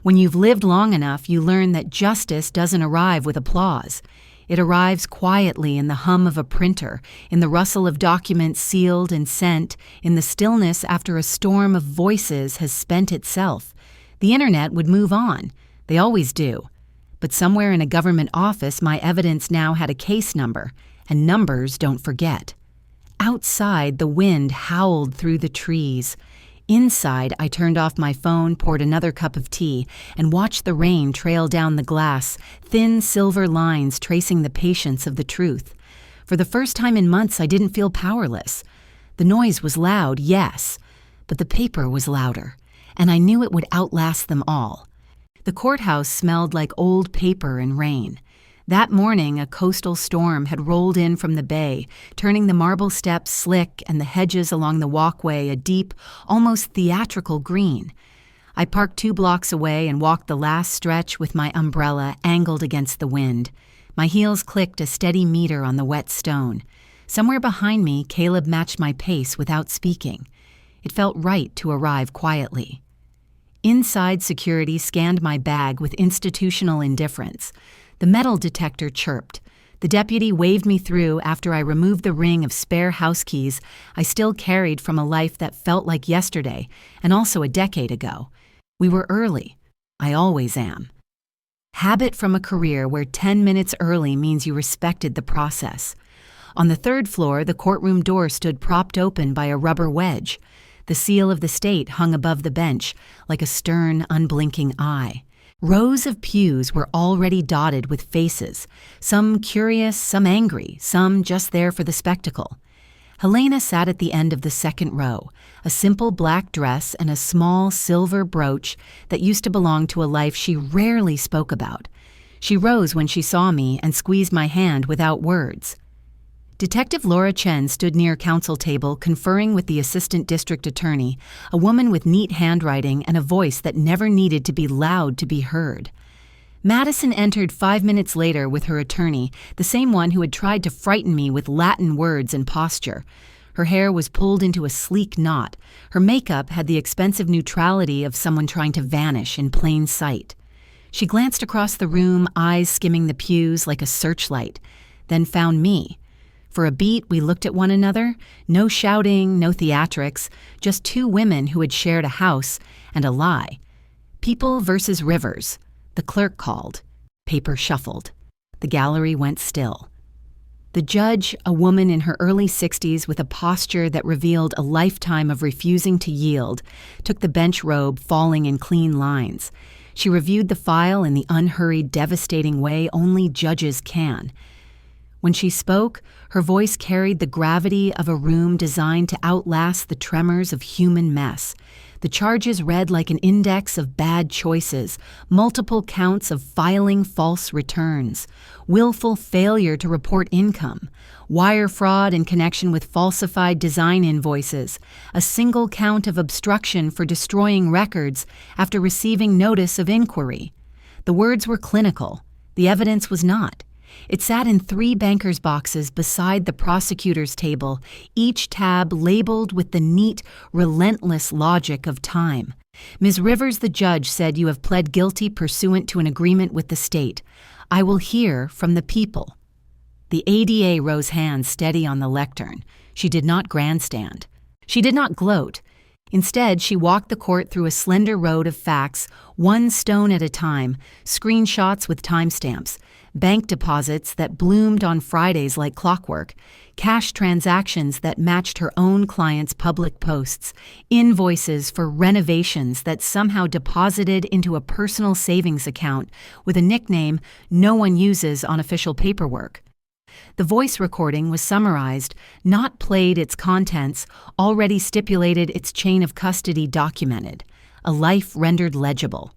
When you've lived long enough, you learn that justice doesn't arrive with applause. It arrives quietly in the hum of a printer, in the rustle of documents sealed and sent, in the stillness after a storm of voices has spent itself. The internet would move on. They always do. But somewhere in a government office, my evidence now had a case number, and numbers don't forget. Outside, the wind howled through the trees. Inside, I turned off my phone, poured another cup of tea, and watched the rain trail down the glass, thin silver lines tracing the patience of the truth. For the first time in months, I didn't feel powerless. The noise was loud, yes, but the paper was louder, and I knew it would outlast them all. The courthouse smelled like old paper and rain. That morning, a coastal storm had rolled in from the bay, turning the marble steps slick and the hedges along the walkway a deep, almost theatrical green. I parked 2 blocks away and walked the last stretch with my umbrella angled against the wind. My heels clicked a steady meter on the wet stone. Somewhere behind me, Caleb matched my pace without speaking. It felt right to arrive quietly. Inside, security scanned my bag with institutional indifference. The metal detector chirped. The deputy waved me through after I removed the ring of spare house keys I still carried from a life that felt like yesterday, and also a decade ago. We were early. I always am. Habit from a career where 10 minutes early means you respected the process. On the 3rd floor, the courtroom door stood propped open by a rubber wedge. The seal of the state hung above the bench, like a stern, unblinking eye. Rows of pews were already dotted with faces, some curious, some angry, some just there for the spectacle. Helena sat at the end of the 2nd row, a simple black dress and a small silver brooch that used to belong to a life she rarely spoke about. She rose when she saw me and squeezed my hand without words. Detective Laura Chen stood near counsel table conferring with the assistant district attorney, a woman with neat handwriting and a voice that never needed to be loud to be heard. Madison entered 5 minutes later with her attorney, the same one who had tried to frighten me with Latin words and posture. Her hair was pulled into a sleek knot. Her makeup had the expensive neutrality of someone trying to vanish in plain sight. She glanced across the room, eyes skimming the pews like a searchlight, then found me. For a beat, we looked at one another. No shouting, no theatrics, just 2 women who had shared a house and a lie. People versus Rivers. The clerk called. Paper shuffled. The gallery went still. The judge, a woman in her early 60s with a posture that revealed a lifetime of refusing to yield, took the bench robe falling in clean lines. She reviewed the file in the unhurried, devastating way only judges can. When she spoke, her voice carried the gravity of a room designed to outlast the tremors of human mess. The charges read like an index of bad choices, multiple counts of filing false returns, willful failure to report income, wire fraud in connection with falsified design invoices, a single count of obstruction for destroying records after receiving notice of inquiry. The words were clinical. The evidence was not. It sat in 3 bankers' boxes beside the prosecutor's table, each tab labeled with the neat, relentless logic of time. Ms. Rivers, the judge, said you have pled guilty pursuant to an agreement with the state. I will hear from the people. The ADA rose hands steady on the lectern. She did not grandstand. She did not gloat. Instead, she walked the court through a slender road of facts, 1 stone at a time, screenshots with timestamps, bank deposits that bloomed on Fridays like clockwork, cash transactions that matched her own clients' public posts, invoices for renovations that somehow deposited into a personal savings account with a nickname no one uses on official paperwork. The voice recording was summarized, not played its contents, already stipulated its chain of custody documented, a life rendered legible.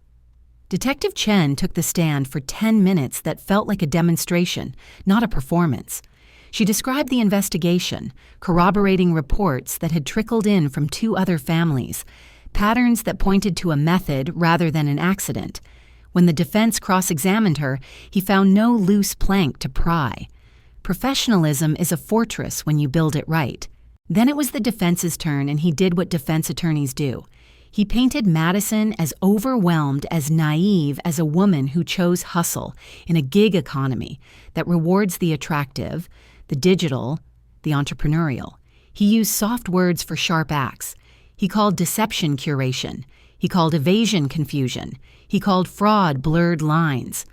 Detective Chen took the stand for 10 minutes that felt like a demonstration, not a performance. She described the investigation, corroborating reports that had trickled in from 2 other families, patterns that pointed to a method rather than an accident. When the defense cross-examined her, he found no loose plank to pry. Professionalism is a fortress when you build it right. Then it was the defense's turn, and he did what defense attorneys do. He painted Madison as overwhelmed, as naive as a woman who chose hustle in a gig economy that rewards the attractive, the digital, the entrepreneurial. He used soft words for sharp acts. He called deception curation. He called evasion confusion. He called fraud blurred lines.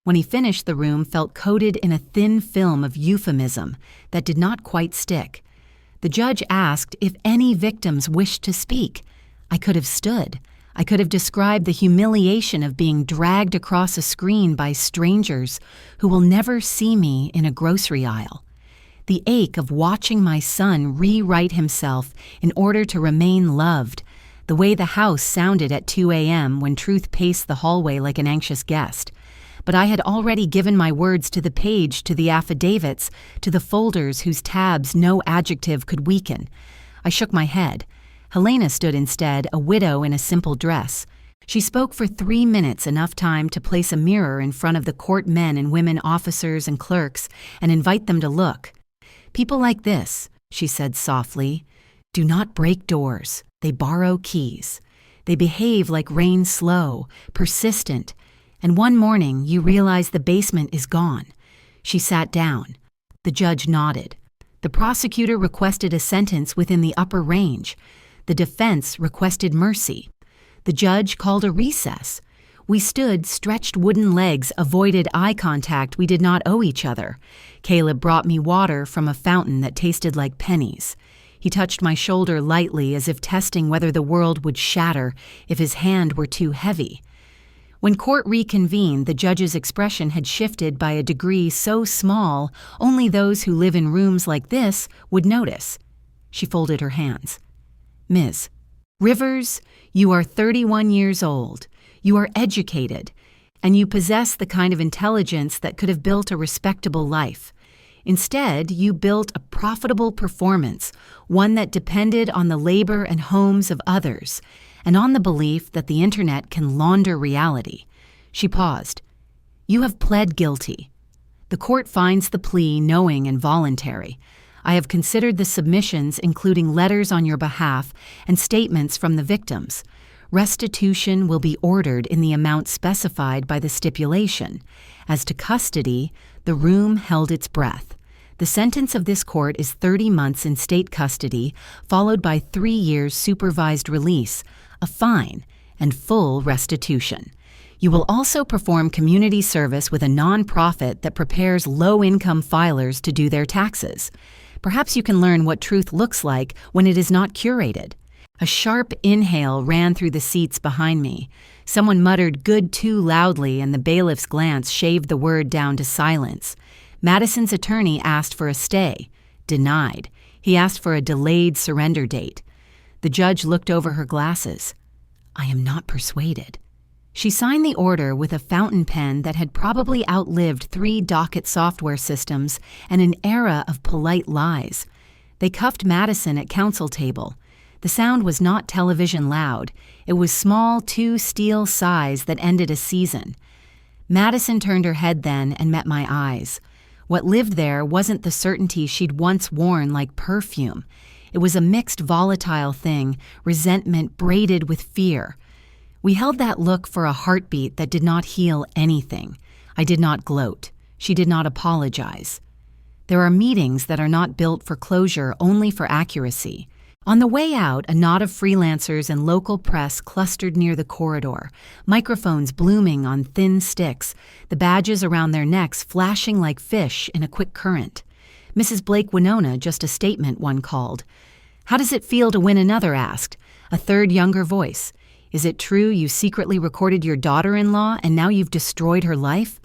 When he finished, the room felt coated in a thin film of euphemism that did not quite stick. The judge asked if any victims wished to speak. I could have stood. I could have described the humiliation of being dragged across a screen by strangers who will never see me in a grocery aisle. The ache of watching my son rewrite himself in order to remain loved, the way the house sounded at 2 a.m. when truth paced the hallway like an anxious guest. But I had already given my words to the page, to the affidavits, to the folders whose tabs no adjective could weaken. I shook my head. Helena stood instead, a widow in a simple dress. She spoke for 3 minutes, enough time to place a mirror in front of the court men and women officers and clerks and invite them to look. "People like this," she said softly, "do not break doors. They borrow keys. They behave like rain, slow, persistent. And one morning you realize the basement is gone." She sat down. The judge nodded. The prosecutor requested a sentence within the upper range. The defense requested mercy. The judge called a recess. We stood, stretched wooden legs, avoided eye contact. We did not owe each other. Caleb brought me water from a fountain that tasted like pennies. He touched my shoulder lightly, as if testing whether the world would shatter if his hand were too heavy. When court reconvened, the judge's expression had shifted by a degree so small only those who live in rooms like this would notice. She folded her hands. "Ms. Rivers, you are 31 years old. You are educated, and you possess the kind of intelligence that could have built a respectable life. Instead, you built a profitable performance, one that depended on the labor and homes of others, and on the belief that the internet can launder reality." She paused. "You have pled guilty. The court finds the plea knowing and voluntary. I have considered the submissions, including letters on your behalf and statements from the victims. Restitution will be ordered in the amount specified by the stipulation. As to custody, the room held its breath. The sentence of this court is 30 months in state custody, followed by 3 years supervised release, a fine, and full restitution. You will also perform community service with a nonprofit that prepares low-income filers to do their taxes. Perhaps you can learn what truth looks like when it is not curated." A sharp inhale ran through the seats behind me. Someone muttered "good" too loudly, and the bailiff's glance shaved the word down to silence. Madison's attorney asked for a stay. Denied. He asked for a delayed surrender date. The judge looked over her glasses. "I am not persuaded." She signed the order with a fountain pen that had probably outlived 3 docket software systems and an era of polite lies. They cuffed Madison at counsel table. The sound was not television loud. It was small 2 steel sighs that ended a season. Madison turned her head then and met my eyes. What lived there wasn't the certainty she'd once worn like perfume. It was a mixed volatile thing, resentment braided with fear. We held that look for a heartbeat that did not heal anything. I did not gloat. She did not apologize. There are meetings that are not built for closure, only for accuracy. On the way out, a knot of freelancers and local press clustered near the corridor, microphones blooming on thin sticks, the badges around their necks flashing like fish in a quick current. "Mrs. Blake Winona, just a statement," one called. "How does it feel to win?" another asked. A third younger voice. "Is it true you secretly recorded your daughter-in-law and now you've destroyed her life?"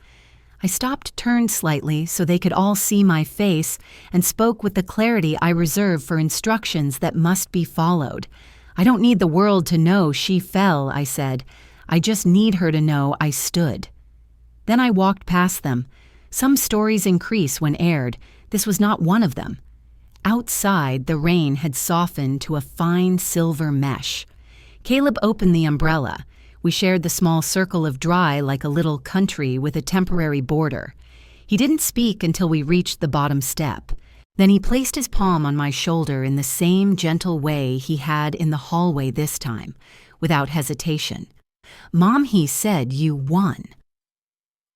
I stopped, turned slightly so they could all see my face, and spoke with the clarity I reserve for instructions that must be followed. "I don't need the world to know she fell," I said. "I just need her to know I stood." Then I walked past them. Some stories increase when aired. This was not one of them. Outside, the rain had softened to a fine silver mesh. Caleb opened the umbrella. We shared the small circle of dry like a little country with a temporary border. He didn't speak until we reached the bottom step. Then he placed his palm on my shoulder in the same gentle way he had in the hallway this time, without hesitation. "Mom," he said, "you won."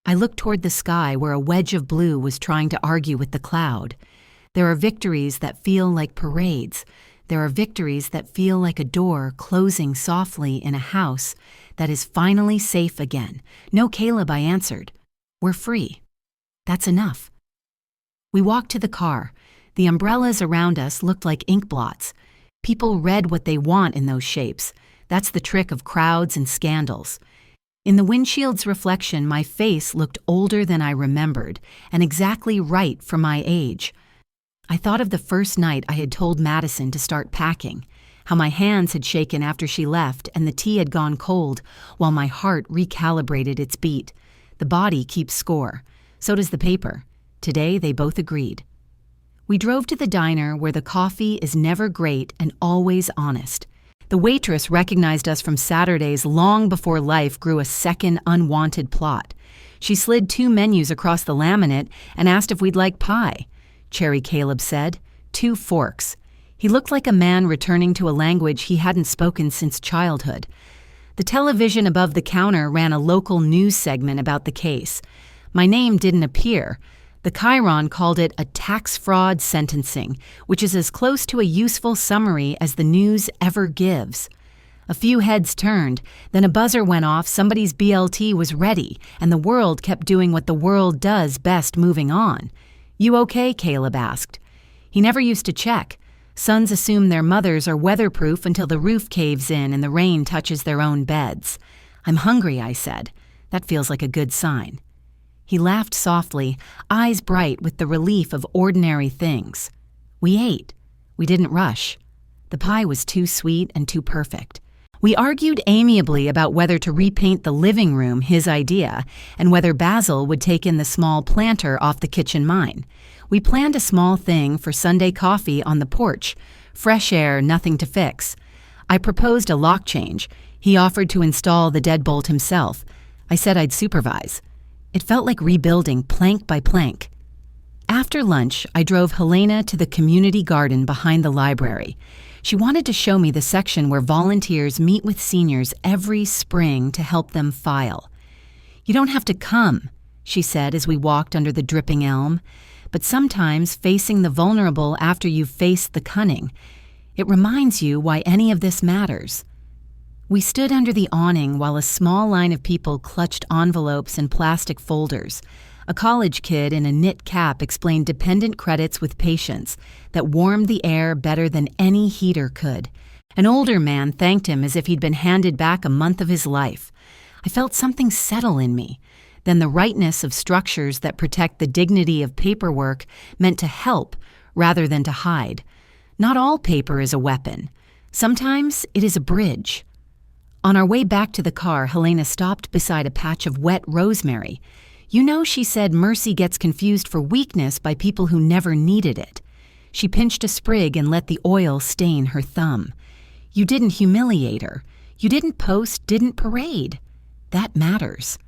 I looked toward the sky where a wedge of blue was trying to argue with the cloud. There are victories that feel like parades. There are victories that feel like a door closing softly in a house that is finally safe again. "No, Caleb," I answered. "We're free. That's enough." We walked to the car. The umbrellas around us looked like ink blots. People read what they want in those shapes. That's the trick of crowds and scandals. In the windshield's reflection, my face looked older than I remembered, and exactly right for my age. I thought of the first night I had told Madison to start packing, how my hands had shaken after she left and the tea had gone cold, while my heart recalibrated its beat. The body keeps score. So does the paper. Today, they both agreed. We drove to the diner where the coffee is never great and always honest. The waitress recognized us from Saturdays long before life grew a second unwanted plot. She slid 2 menus across the laminate and asked if we'd like pie. Cherry Caleb said, 2 forks. He looked like a man returning to a language he hadn't spoken since childhood. The television above the counter ran a local news segment about the case. My name didn't appear. The Chiron called it a tax fraud sentencing, which is as close to a useful summary as the news ever gives. A few heads turned, then a buzzer went off, somebody's BLT was ready, and the world kept doing what the world does best, moving on. "You okay?" Caleb asked. He never used to check. Sons assume their mothers are weatherproof until the roof caves in and the rain touches their own beds. "I'm hungry," I said. That feels like a good sign. He laughed softly, eyes bright with the relief of ordinary things. We ate. We didn't rush. The pie was too sweet and too perfect. We argued amiably about whether to repaint the living room, his idea, and whether Basil would take in the small planter off the kitchen, mine. We planned a small thing for Sunday coffee on the porch. Fresh air, nothing to fix. I proposed a lock change. He offered to install the deadbolt himself. I said I'd supervise. It felt like rebuilding plank by plank. After lunch, I drove Helena to the community garden behind the library. She wanted to show me the section where volunteers meet with seniors every spring to help them file. "You don't have to come," she said as we walked under the dripping elm, "but sometimes facing the vulnerable after you've faced the cunning. It reminds you why any of this matters." We stood under the awning while a small line of people clutched envelopes and plastic folders. A college kid in a knit cap explained dependent credits with patience that warmed the air better than any heater could. An older man thanked him as if he'd been handed back a month of his life. I felt something settle in me. Then the rightness of structures that protect the dignity of paperwork meant to help rather than to hide. Not all paper is a weapon. Sometimes it is a bridge. On our way back to the car, Helena stopped beside a patch of wet rosemary. "You know," she said, "mercy gets confused for weakness by people who never needed it." She pinched a sprig and let the oil stain her thumb. "You didn't humiliate her. You didn't post, didn't parade. That matters."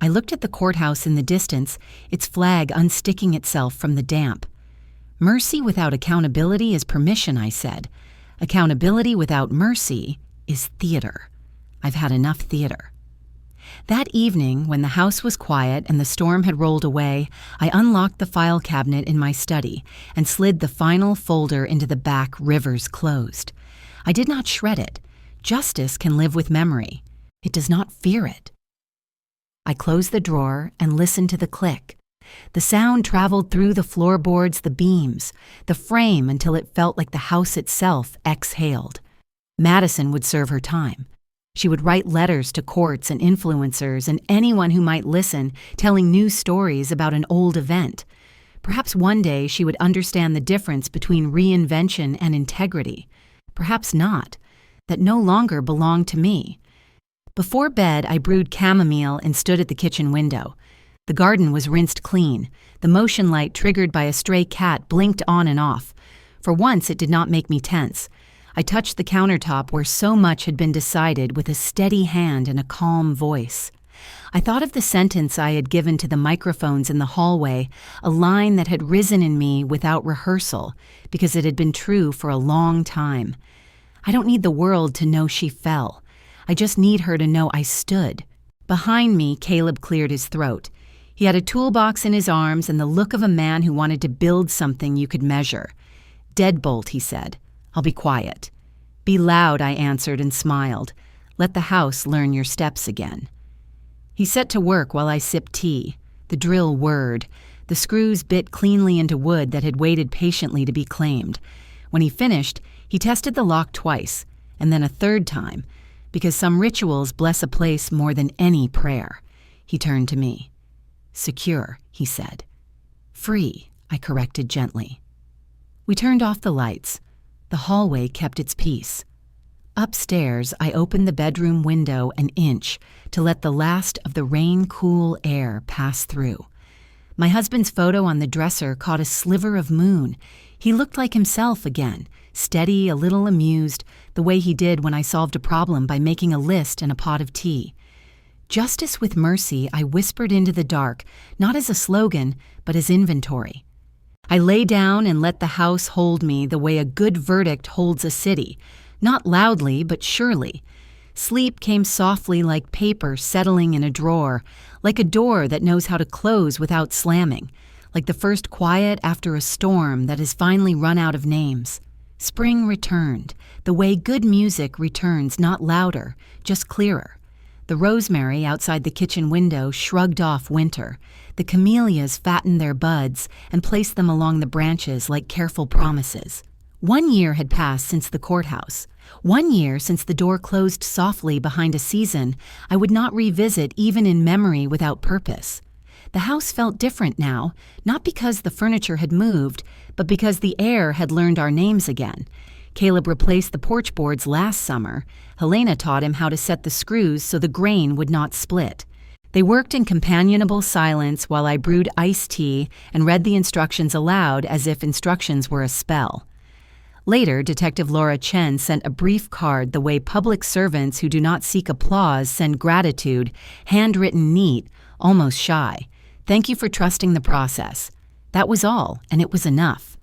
I looked at the courthouse in the distance, its flag unsticking itself from the damp. "Mercy without accountability is permission," I said. "Accountability without mercy is theater. I've had enough theater." That evening, when the house was quiet and the storm had rolled away, I unlocked the file cabinet in my study and slid the final folder into the back, rivers closed. I did not shred it. Justice can live with memory. It does not fear it. I closed the drawer and listened to the click. The sound traveled through the floorboards, the beams, the frame until it felt like the house itself exhaled. Madison would serve her time. She would write letters to courts and influencers and anyone who might listen, telling new stories about an old event. Perhaps one day she would understand the difference between reinvention and integrity. Perhaps not. That no longer belonged to me. Before bed, I brewed chamomile and stood at the kitchen window. The garden was rinsed clean. The motion light triggered by a stray cat blinked on and off. For once, it did not make me tense. I touched the countertop where so much had been decided with a steady hand and a calm voice. I thought of the sentence I had given to the microphones in the hallway, a line that had risen in me without rehearsal, because it had been true for a long time. I don't need the world to know she fell. I just need her to know I stood. Behind me, Caleb cleared his throat. He had a toolbox in his arms and the look of a man who wanted to build something you could measure. "Deadbolt," he said. "I'll be quiet." "Be loud," I answered and smiled. "Let the house learn your steps again." He set to work while I sipped tea. The drill whirred. The screws bit cleanly into wood that had waited patiently to be claimed. When he finished, he tested the lock twice, and then a third time, because some rituals bless a place more than any prayer. He turned to me. "Secure," he said. "Free," I corrected gently. We turned off the lights. The hallway kept its peace. Upstairs, I opened the bedroom window an inch to let the last of the rain-cool air pass through. My husband's photo on the dresser caught a sliver of moon. He looked like himself again, steady, a little amused, the way he did when I solved a problem by making a list and a pot of tea. Justice with mercy, I whispered into the dark, not as a slogan, but as inventory. I lay down and let the house hold me the way a good verdict holds a city, not loudly but surely. Sleep came softly like paper settling in a drawer, like a door that knows how to close without slamming, like the first quiet after a storm that has finally run out of names. Spring returned, the way good music returns, not louder, just clearer. The rosemary outside the kitchen window shrugged off winter. The camellias fattened their buds and placed them along the branches like careful promises. 1 year had passed since the courthouse. 1 year since the door closed softly behind a season I would not revisit even in memory without purpose. The house felt different now, not because the furniture had moved, but because the air had learned our names again. Caleb replaced the porch boards last summer. Helena taught him how to set the screws so the grain would not split. They worked in companionable silence while I brewed iced tea and read the instructions aloud as if instructions were a spell. Later, Detective Laura Chen sent a brief card the way public servants who do not seek applause send gratitude, handwritten neat, almost shy. "Thank you for trusting the process." That was all, and it was enough.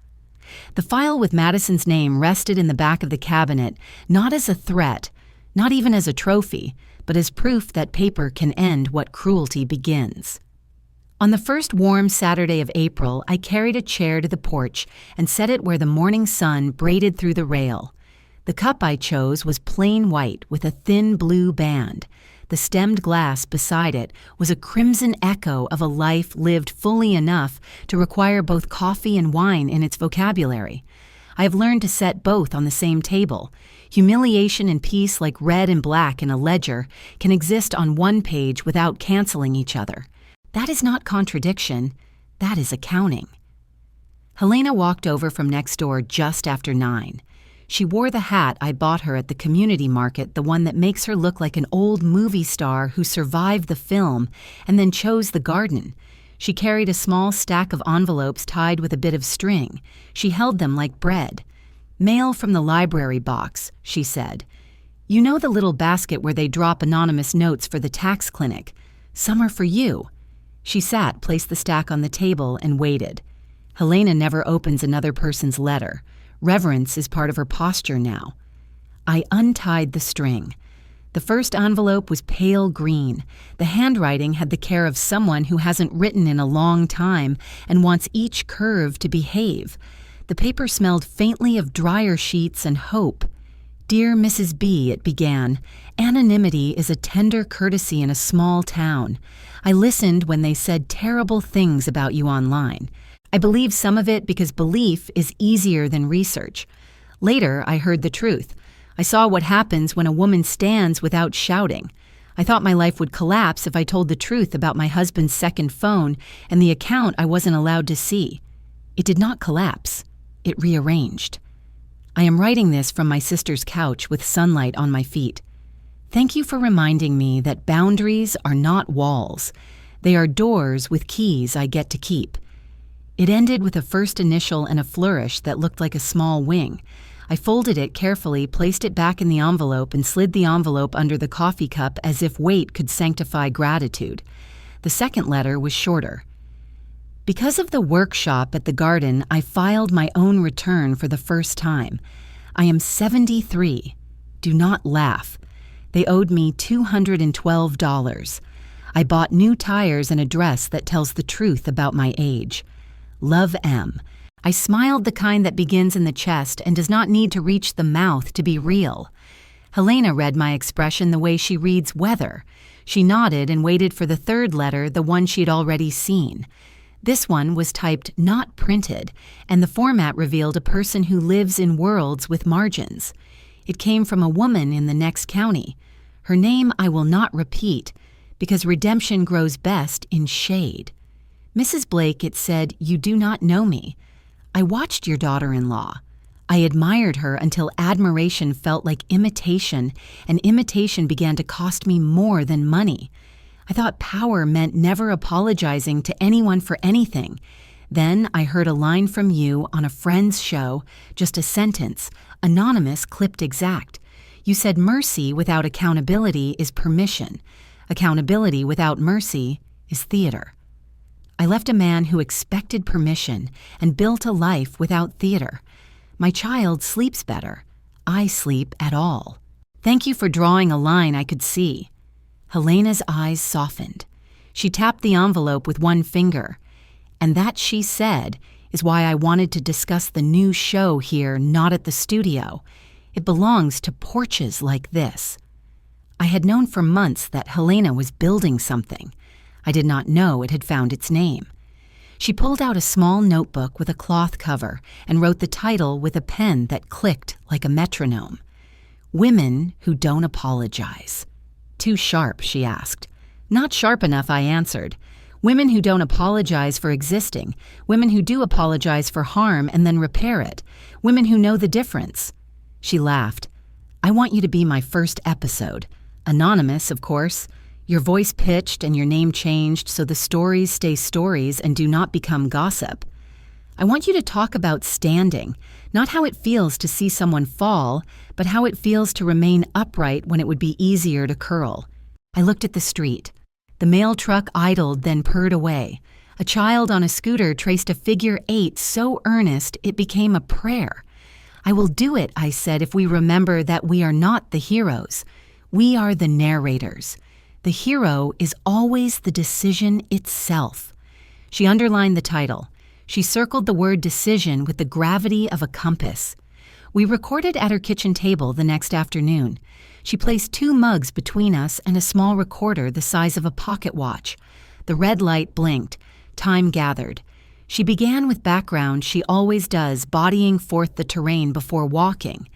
The file with Madison's name rested in the back of the cabinet, not as a threat, not even as a trophy, but as proof that paper can end what cruelty begins. On the first warm Saturday of April, I carried a chair to the porch and set it where the morning sun braided through the rail. The cup I chose was plain white with a thin blue band. The stemmed glass beside it was a crimson echo of a life lived fully enough to require both coffee and wine in its vocabulary. I have learned to set both on the same table. Humiliation and peace, like red and black in a ledger, can exist on one page without canceling each other. That is not contradiction, that is accounting. Helena walked over from next door just after 9. She wore the hat I bought her at the community market, the one that makes her look like an old movie star who survived the film and then chose the garden. She carried a small stack of envelopes tied with a bit of string. She held them like bread. "Mail from the library box," she said. "You know the little basket where they drop anonymous notes for the tax clinic? Some are for you." She sat, placed the stack on the table, and waited. Helena never opens another person's letter. Reverence is part of her posture now. I untied the string. The first envelope was pale green. The handwriting had the care of someone who hasn't written in a long time and wants each curve to behave. The paper smelled faintly of dryer sheets and hope. "Dear Mrs. B," it began, "anonymity is a tender courtesy in a small town. I listened when they said terrible things about you online. I believed some of it because belief is easier than research. Later, I heard the truth. I saw what happens when a woman stands without shouting. I thought my life would collapse if I told the truth about my husband's second phone and the account I wasn't allowed to see. It did not collapse. It rearranged. I am writing this from my sister's couch with sunlight on my feet. Thank you for reminding me that boundaries are not walls. They are doors with keys I get to keep. It ended with a first initial and a flourish that looked like a small wing. I folded it carefully, placed it back in the envelope, and slid the envelope under the coffee cup as if weight could sanctify gratitude. The second letter was shorter. Because of the workshop at the garden, I filed my own return for the first time. I am 73. Do not laugh. They owed me $212. I bought new tires and a dress that tells the truth about my age. Love, M. I smiled, the kind that begins in the chest and does not need to reach the mouth to be real. Helena read my expression the way she reads weather. She nodded and waited for the third letter, the one she'd already seen. This one was typed, not printed, and the format revealed a person who lives in worlds with margins. It came from a woman in the next county. Her name I will not repeat, because redemption grows best in shade. Mrs. Blake, it said, you do not know me. I watched your daughter-in-law. I admired her until admiration felt like imitation, and imitation began to cost me more than money. I thought power meant never apologizing to anyone for anything. Then I heard a line from you on a friend's show, just a sentence, anonymous, clipped exact. You said mercy without accountability is permission. Accountability without mercy is theater. I left a man who expected permission and built a life without theater. My child sleeps better. I sleep at all. Thank you for drawing a line I could see. Helena's eyes softened. She tapped the envelope with one finger. And that, she said, is why I wanted to discuss the new show here, not at the studio. It belongs to porches like this. I had known for months that Helena was building something. I did not know it had found its name. She pulled out a small notebook with a cloth cover and wrote the title with a pen that clicked like a metronome. Women Who Don't Apologize. Too sharp, she asked. Not sharp enough, I answered. Women who don't apologize for existing. Women who do apologize for harm and then repair it. Women who know the difference. She laughed. I want you to be my first episode. Anonymous, of course. Your voice pitched and your name changed so the stories stay stories and do not become gossip. I want you to talk about standing, not how it feels to see someone fall, but how it feels to remain upright when it would be easier to curl. I looked at the street. The mail truck idled, then purred away. A child on a scooter traced a figure 8 so earnest it became a prayer. I will do it, I said, if we remember that we are not the heroes. We are the narrators. The hero is always the decision itself. She underlined the title. She circled the word decision with the gravity of a compass. We recorded at her kitchen table the next afternoon. She placed 2 mugs between us and a small recorder the size of a pocket watch. The red light blinked. Time gathered. She began with background she always does, bodying forth the terrain before walking.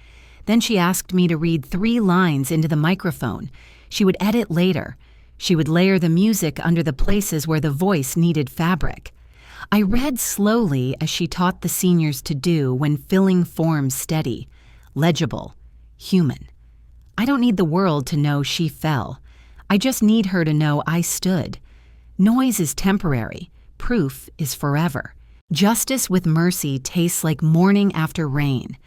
Then she asked me to read 3 lines into the microphone. She would edit later. She would layer the music under the places where the voice needed fabric. I read slowly as she taught the seniors to do when filling forms steady, legible, human. I don't need the world to know she fell. I just need her to know I stood. Noise is temporary. Proof is forever. Justice with mercy tastes like morning after rain.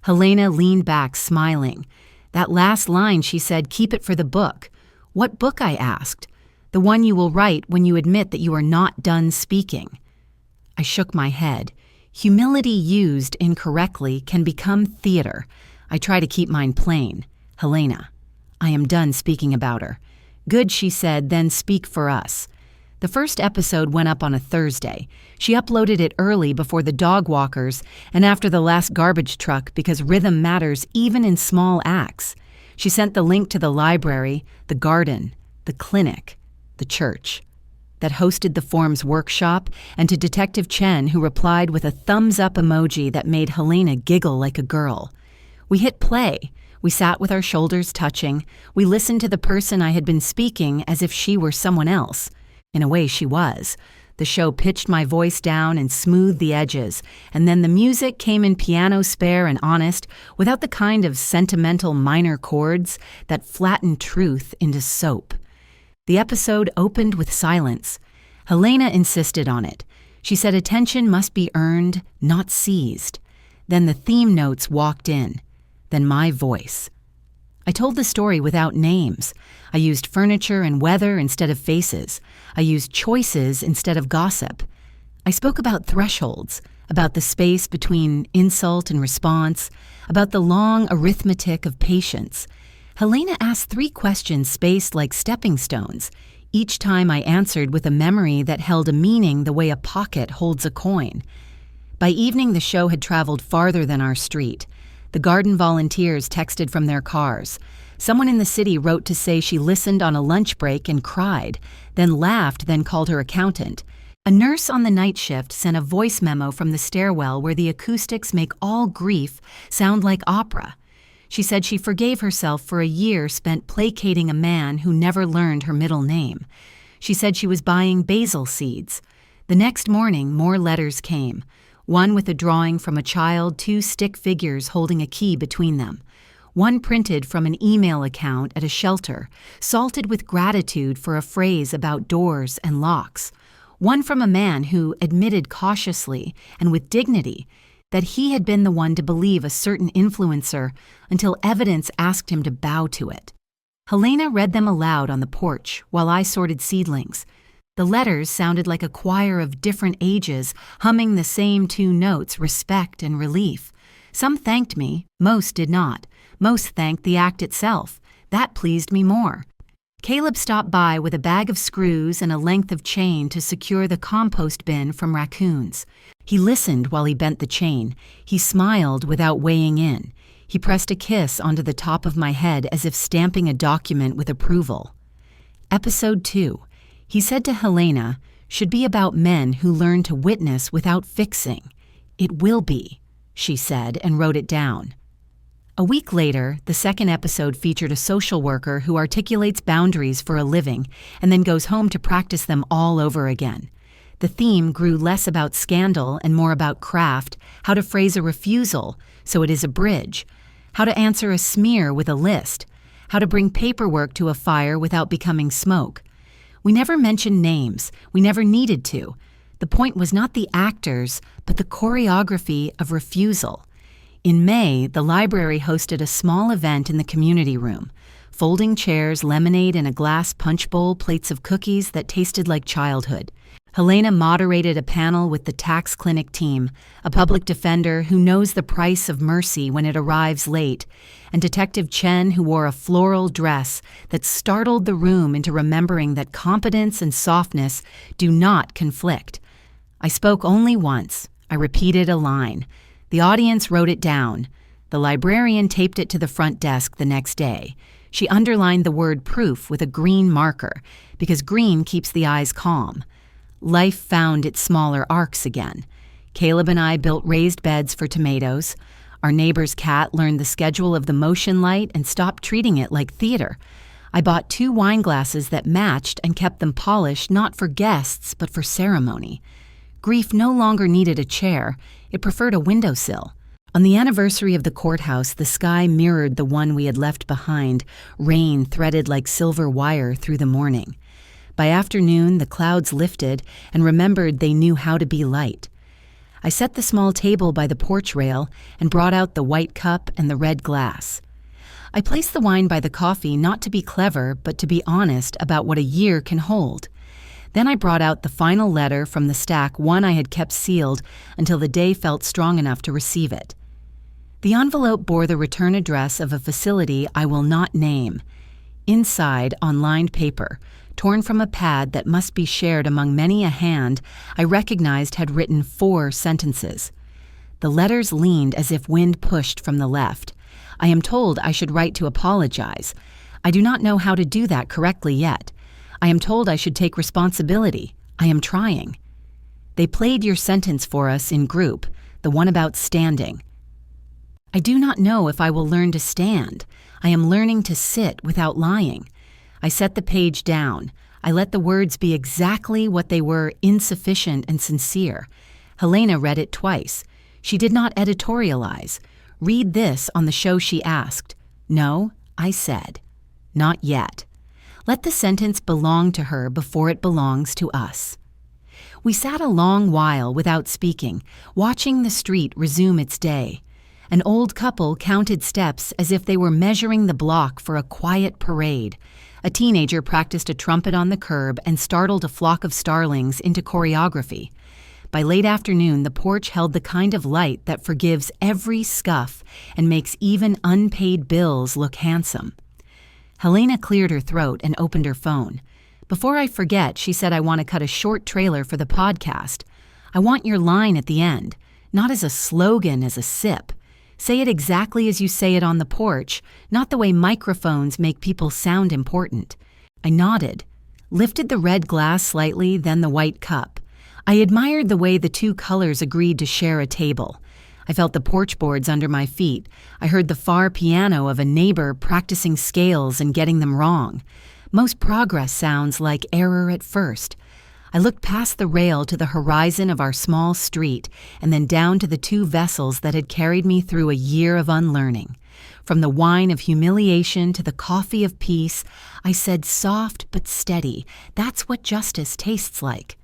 Helena leaned back, smiling. That last line, she said, keep it for the book. What book, I asked. The one you will write when you admit that you are not done speaking. I shook my head. Humility used incorrectly can become theater. I try to keep mine plain. Helena. I am done speaking about her. Good, she said, then speak for us. The first episode went up on a Thursday. She uploaded it early before the dog walkers and after the last garbage truck because rhythm matters even in small acts. She sent the link to the library, the garden, the clinic, the church that hosted the forms workshop, and to Detective Chen, who replied with a thumbs-up emoji that made Helena giggle like a girl. We hit play. We sat with our shoulders touching. We listened to the person I had been speaking as if she were someone else. In a way, she was. The show pitched my voice down and smoothed the edges, and then the music came in piano spare and honest, without the kind of sentimental minor chords that flatten truth into soap. The episode opened with silence. Helena insisted on it. She said attention must be earned, not seized. Then the theme notes walked in. Then my voice. I told the story without names. I used furniture and weather instead of faces. I used choices instead of gossip. I spoke about thresholds, about the space between insult and response, about the long arithmetic of patience. Helena asked 3 questions spaced like stepping stones, each time I answered with a memory that held a meaning the way a pocket holds a coin. By evening, the show had traveled farther than our street. The garden volunteers texted from their cars. Someone in the city wrote to say she listened on a lunch break and cried, then laughed, then called her accountant. A nurse on the night shift sent a voice memo from the stairwell where the acoustics make all grief sound like opera. She said she forgave herself for a year spent placating a man who never learned her middle name. She said she was buying basil seeds. The next morning, more letters came. One with a drawing from a child, 2 stick figures holding a key between them. One printed from an email account at a shelter, salted with gratitude for a phrase about doors and locks. One from a man who admitted cautiously and with dignity that he had been the one to believe a certain influencer until evidence asked him to bow to it. Helena read them aloud on the porch while I sorted seedlings. The letters sounded like a choir of different ages, humming the same 2 notes, respect and relief. Some thanked me, most did not. Most thanked the act itself. That pleased me more. Caleb stopped by with a bag of screws and a length of chain to secure the compost bin from raccoons. He listened while he bent the chain. He smiled without weighing in. He pressed a kiss onto the top of my head as if stamping a document with approval. Episode 2. He said to Helena, should be about men who learn to witness without fixing. It will be, she said and wrote it down. A week later, the second episode featured a social worker who articulates boundaries for a living and then goes home to practice them all over again. The theme grew less about scandal and more about craft, how to phrase a refusal so it is a bridge, how to answer a smear with a list, how to bring paperwork to a fire without becoming smoke. We never mentioned names. We never needed to. The point was not the actors, but the choreography of refusal. In May, the library hosted a small event in the community room. Folding chairs, lemonade in a glass punch bowl, plates of cookies that tasted like childhood. Helena moderated a panel with the tax clinic team, a public defender who knows the price of mercy when it arrives late, and Detective Chen who wore a floral dress that startled the room into remembering that competence and softness do not conflict. I spoke only once. I repeated a line. The audience wrote it down. The librarian taped it to the front desk the next day. She underlined the word proof with a green marker, because green keeps the eyes calm. Life found its smaller arcs again. Caleb and I built raised beds for tomatoes. Our neighbor's cat learned the schedule of the motion light and stopped treating it like theater. I bought 2 wine glasses that matched and kept them polished not for guests but for ceremony. Grief no longer needed a chair. It preferred a windowsill. On the anniversary of the courthouse, the sky mirrored the one we had left behind, rain threaded like silver wire through the morning. By afternoon, the clouds lifted and remembered they knew how to be light. I set the small table by the porch rail and brought out the white cup and the red glass. I placed the wine by the coffee not to be clever, but to be honest about what a year can hold. Then I brought out the final letter from the stack, one I had kept sealed until the day felt strong enough to receive it. The envelope bore the return address of a facility I will not name. Inside, on lined paper, torn from a pad that must be shared among many a hand, I recognized had written 4 sentences. The letters leaned as if wind pushed from the left. I am told I should write to apologize. I do not know how to do that correctly yet. I am told I should take responsibility. I am trying. They played your sentence for us in group, the one about standing. I do not know if I will learn to stand. I am learning to sit without lying. I set the page down. I let the words be exactly what they were, insufficient and sincere. Helena read it twice. She did not editorialize. Read this on the show, she asked. No, I said. Not yet. Let the sentence belong to her before it belongs to us. We sat a long while without speaking, watching the street resume its day. An old couple counted steps as if they were measuring the block for a quiet parade. A teenager practiced a trumpet on the curb and startled a flock of starlings into choreography. By late afternoon, the porch held the kind of light that forgives every scuff and makes even unpaid bills look handsome. Helena cleared her throat and opened her phone. Before I forget, she said, I want to cut a short trailer for the podcast. I want your line at the end, not as a slogan, as a sip. Say it exactly as you say it on the porch, not the way microphones make people sound important. I nodded, lifted the red glass slightly, then the white cup. I admired the way the two colors agreed to share a table. I felt the porch boards under my feet. I heard the far piano of a neighbor practicing scales and getting them wrong. Most progress sounds like error at first. I looked past the rail to the horizon of our small street and then down to the two vessels that had carried me through a year of unlearning. From the wine of humiliation to the coffee of peace, I said soft but steady, that's what justice tastes like.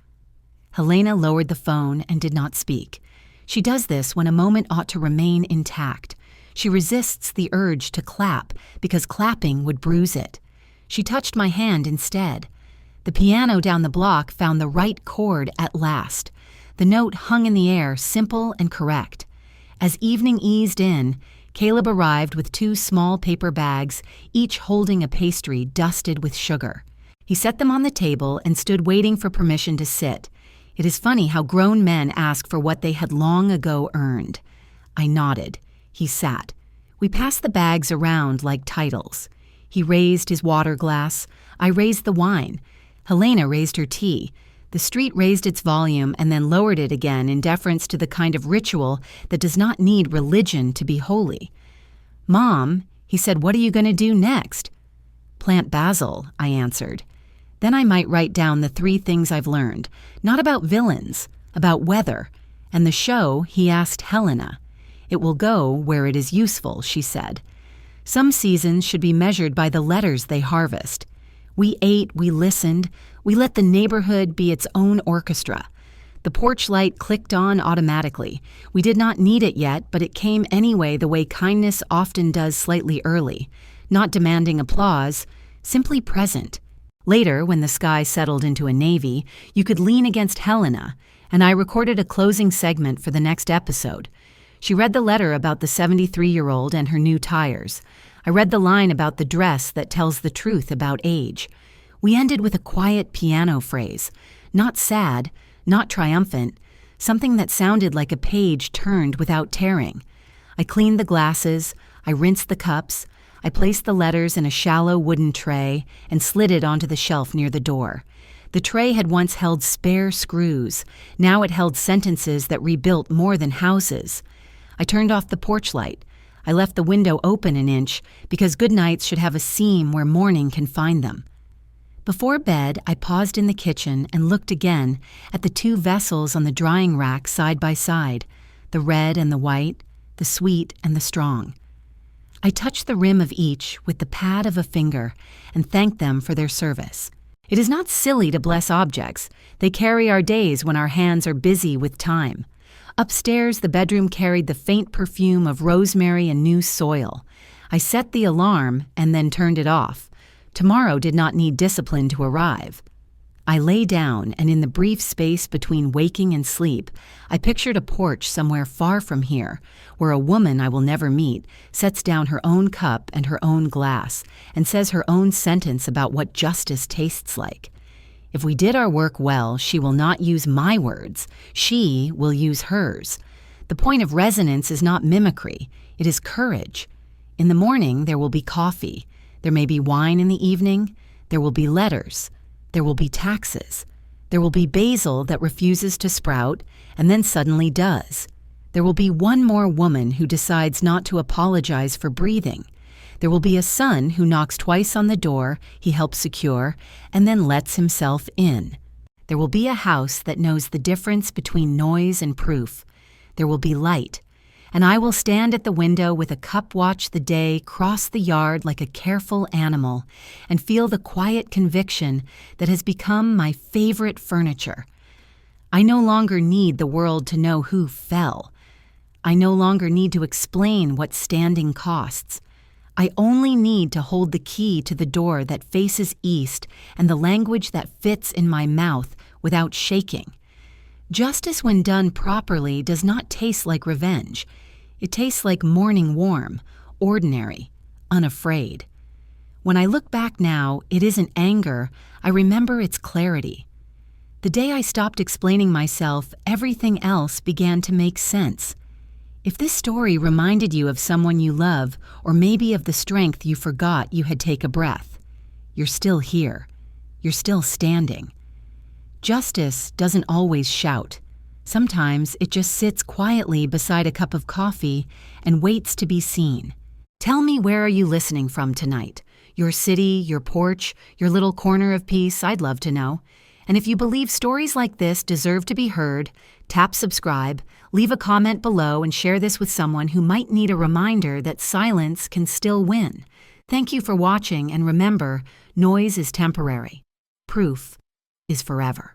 Helena lowered the phone and did not speak. She does this when a moment ought to remain intact. She resists the urge to clap because clapping would bruise it. She touched my hand instead. The piano down the block found the right chord at last. The note hung in the air, simple and correct. As evening eased in, Caleb arrived with two small paper bags, each holding a pastry dusted with sugar. He set them on the table and stood waiting for permission to sit. It is funny how grown men ask for what they had long ago earned. I nodded. He sat. We passed the bags around like titles. He raised his water glass. I raised the wine. Helena raised her tea. The street raised its volume and then lowered it again in deference to the kind of ritual that does not need religion to be holy. Mom, he said, what are you going to do next? Plant basil, I answered. Then I might write down the 3 things I've learned, not about villains, about weather. And the show, he asked Helena. It will go where it is useful, she said. Some seasons should be measured by the letters they harvest. We ate, we listened, we let the neighborhood be its own orchestra. The porch light clicked on automatically. We did not need it yet, but it came anyway the way kindness often does slightly early, not demanding applause, simply present. Later, when the sky settled into a navy, you could lean against Helena, and I recorded a closing segment for the next episode. She read the letter about the 73-year-old and her new tires. I read the line about the dress that tells the truth about age. We ended with a quiet piano phrase, not sad, not triumphant, something that sounded like a page turned without tearing. I cleaned the glasses, I rinsed the cups, I placed the letters in a shallow wooden tray and slid it onto the shelf near the door. The tray had once held spare screws. Now it held sentences that rebuilt more than houses. I turned off the porch light. I left the window open an inch because good nights should have a seam where morning can find them. Before bed, I paused in the kitchen and looked again at the 2 vessels on the drying rack side by side, the red and the white, the sweet and the strong. I touched the rim of each with the pad of a finger and thanked them for their service. It is not silly to bless objects. They carry our days when our hands are busy with time. Upstairs, the bedroom carried the faint perfume of rosemary and new soil. I set the alarm and then turned it off. Tomorrow did not need discipline to arrive. I lay down, and in the brief space between waking and sleep, I pictured a porch somewhere far from here, where a woman I will never meet sets down her own cup and her own glass and says her own sentence about what justice tastes like. If we did our work well, she will not use my words. She will use hers. The point of resonance is not mimicry. It is courage. In the morning, there will be coffee. There may be wine in the evening. There will be letters. There will be taxes. There will be basil that refuses to sprout and then suddenly does. There will be one more woman who decides not to apologize for breathing. There will be a son who knocks twice on the door he helps secure and then lets himself in. There will be a house that knows the difference between noise and proof. There will be light. and I will stand at the window with a cup, watch the day cross the yard like a careful animal, and feel the quiet conviction that has become my favorite furniture. I no longer need the world to know who fell. I no longer need to explain what standing costs. I only need to hold the key to the door that faces east and the language that fits in my mouth without shaking. Justice, when done properly, does not taste like revenge. It tastes like morning warm, ordinary, unafraid. When I look back now, it isn't anger, I remember its clarity. The day I stopped explaining myself, everything else began to make sense. If this story reminded you of someone you love, or maybe of the strength you forgot you had, take a breath. You're still here. You're still standing. Justice doesn't always shout. Sometimes it just sits quietly beside a cup of coffee and waits to be seen. Tell me, where are you listening from tonight? Your city, your porch, your little corner of peace? I'd love to know. And if you believe stories like this deserve to be heard, tap subscribe, leave a comment below, and share this with someone who might need a reminder that silence can still win. Thank you for watching, and remember, noise is temporary. Proof is forever.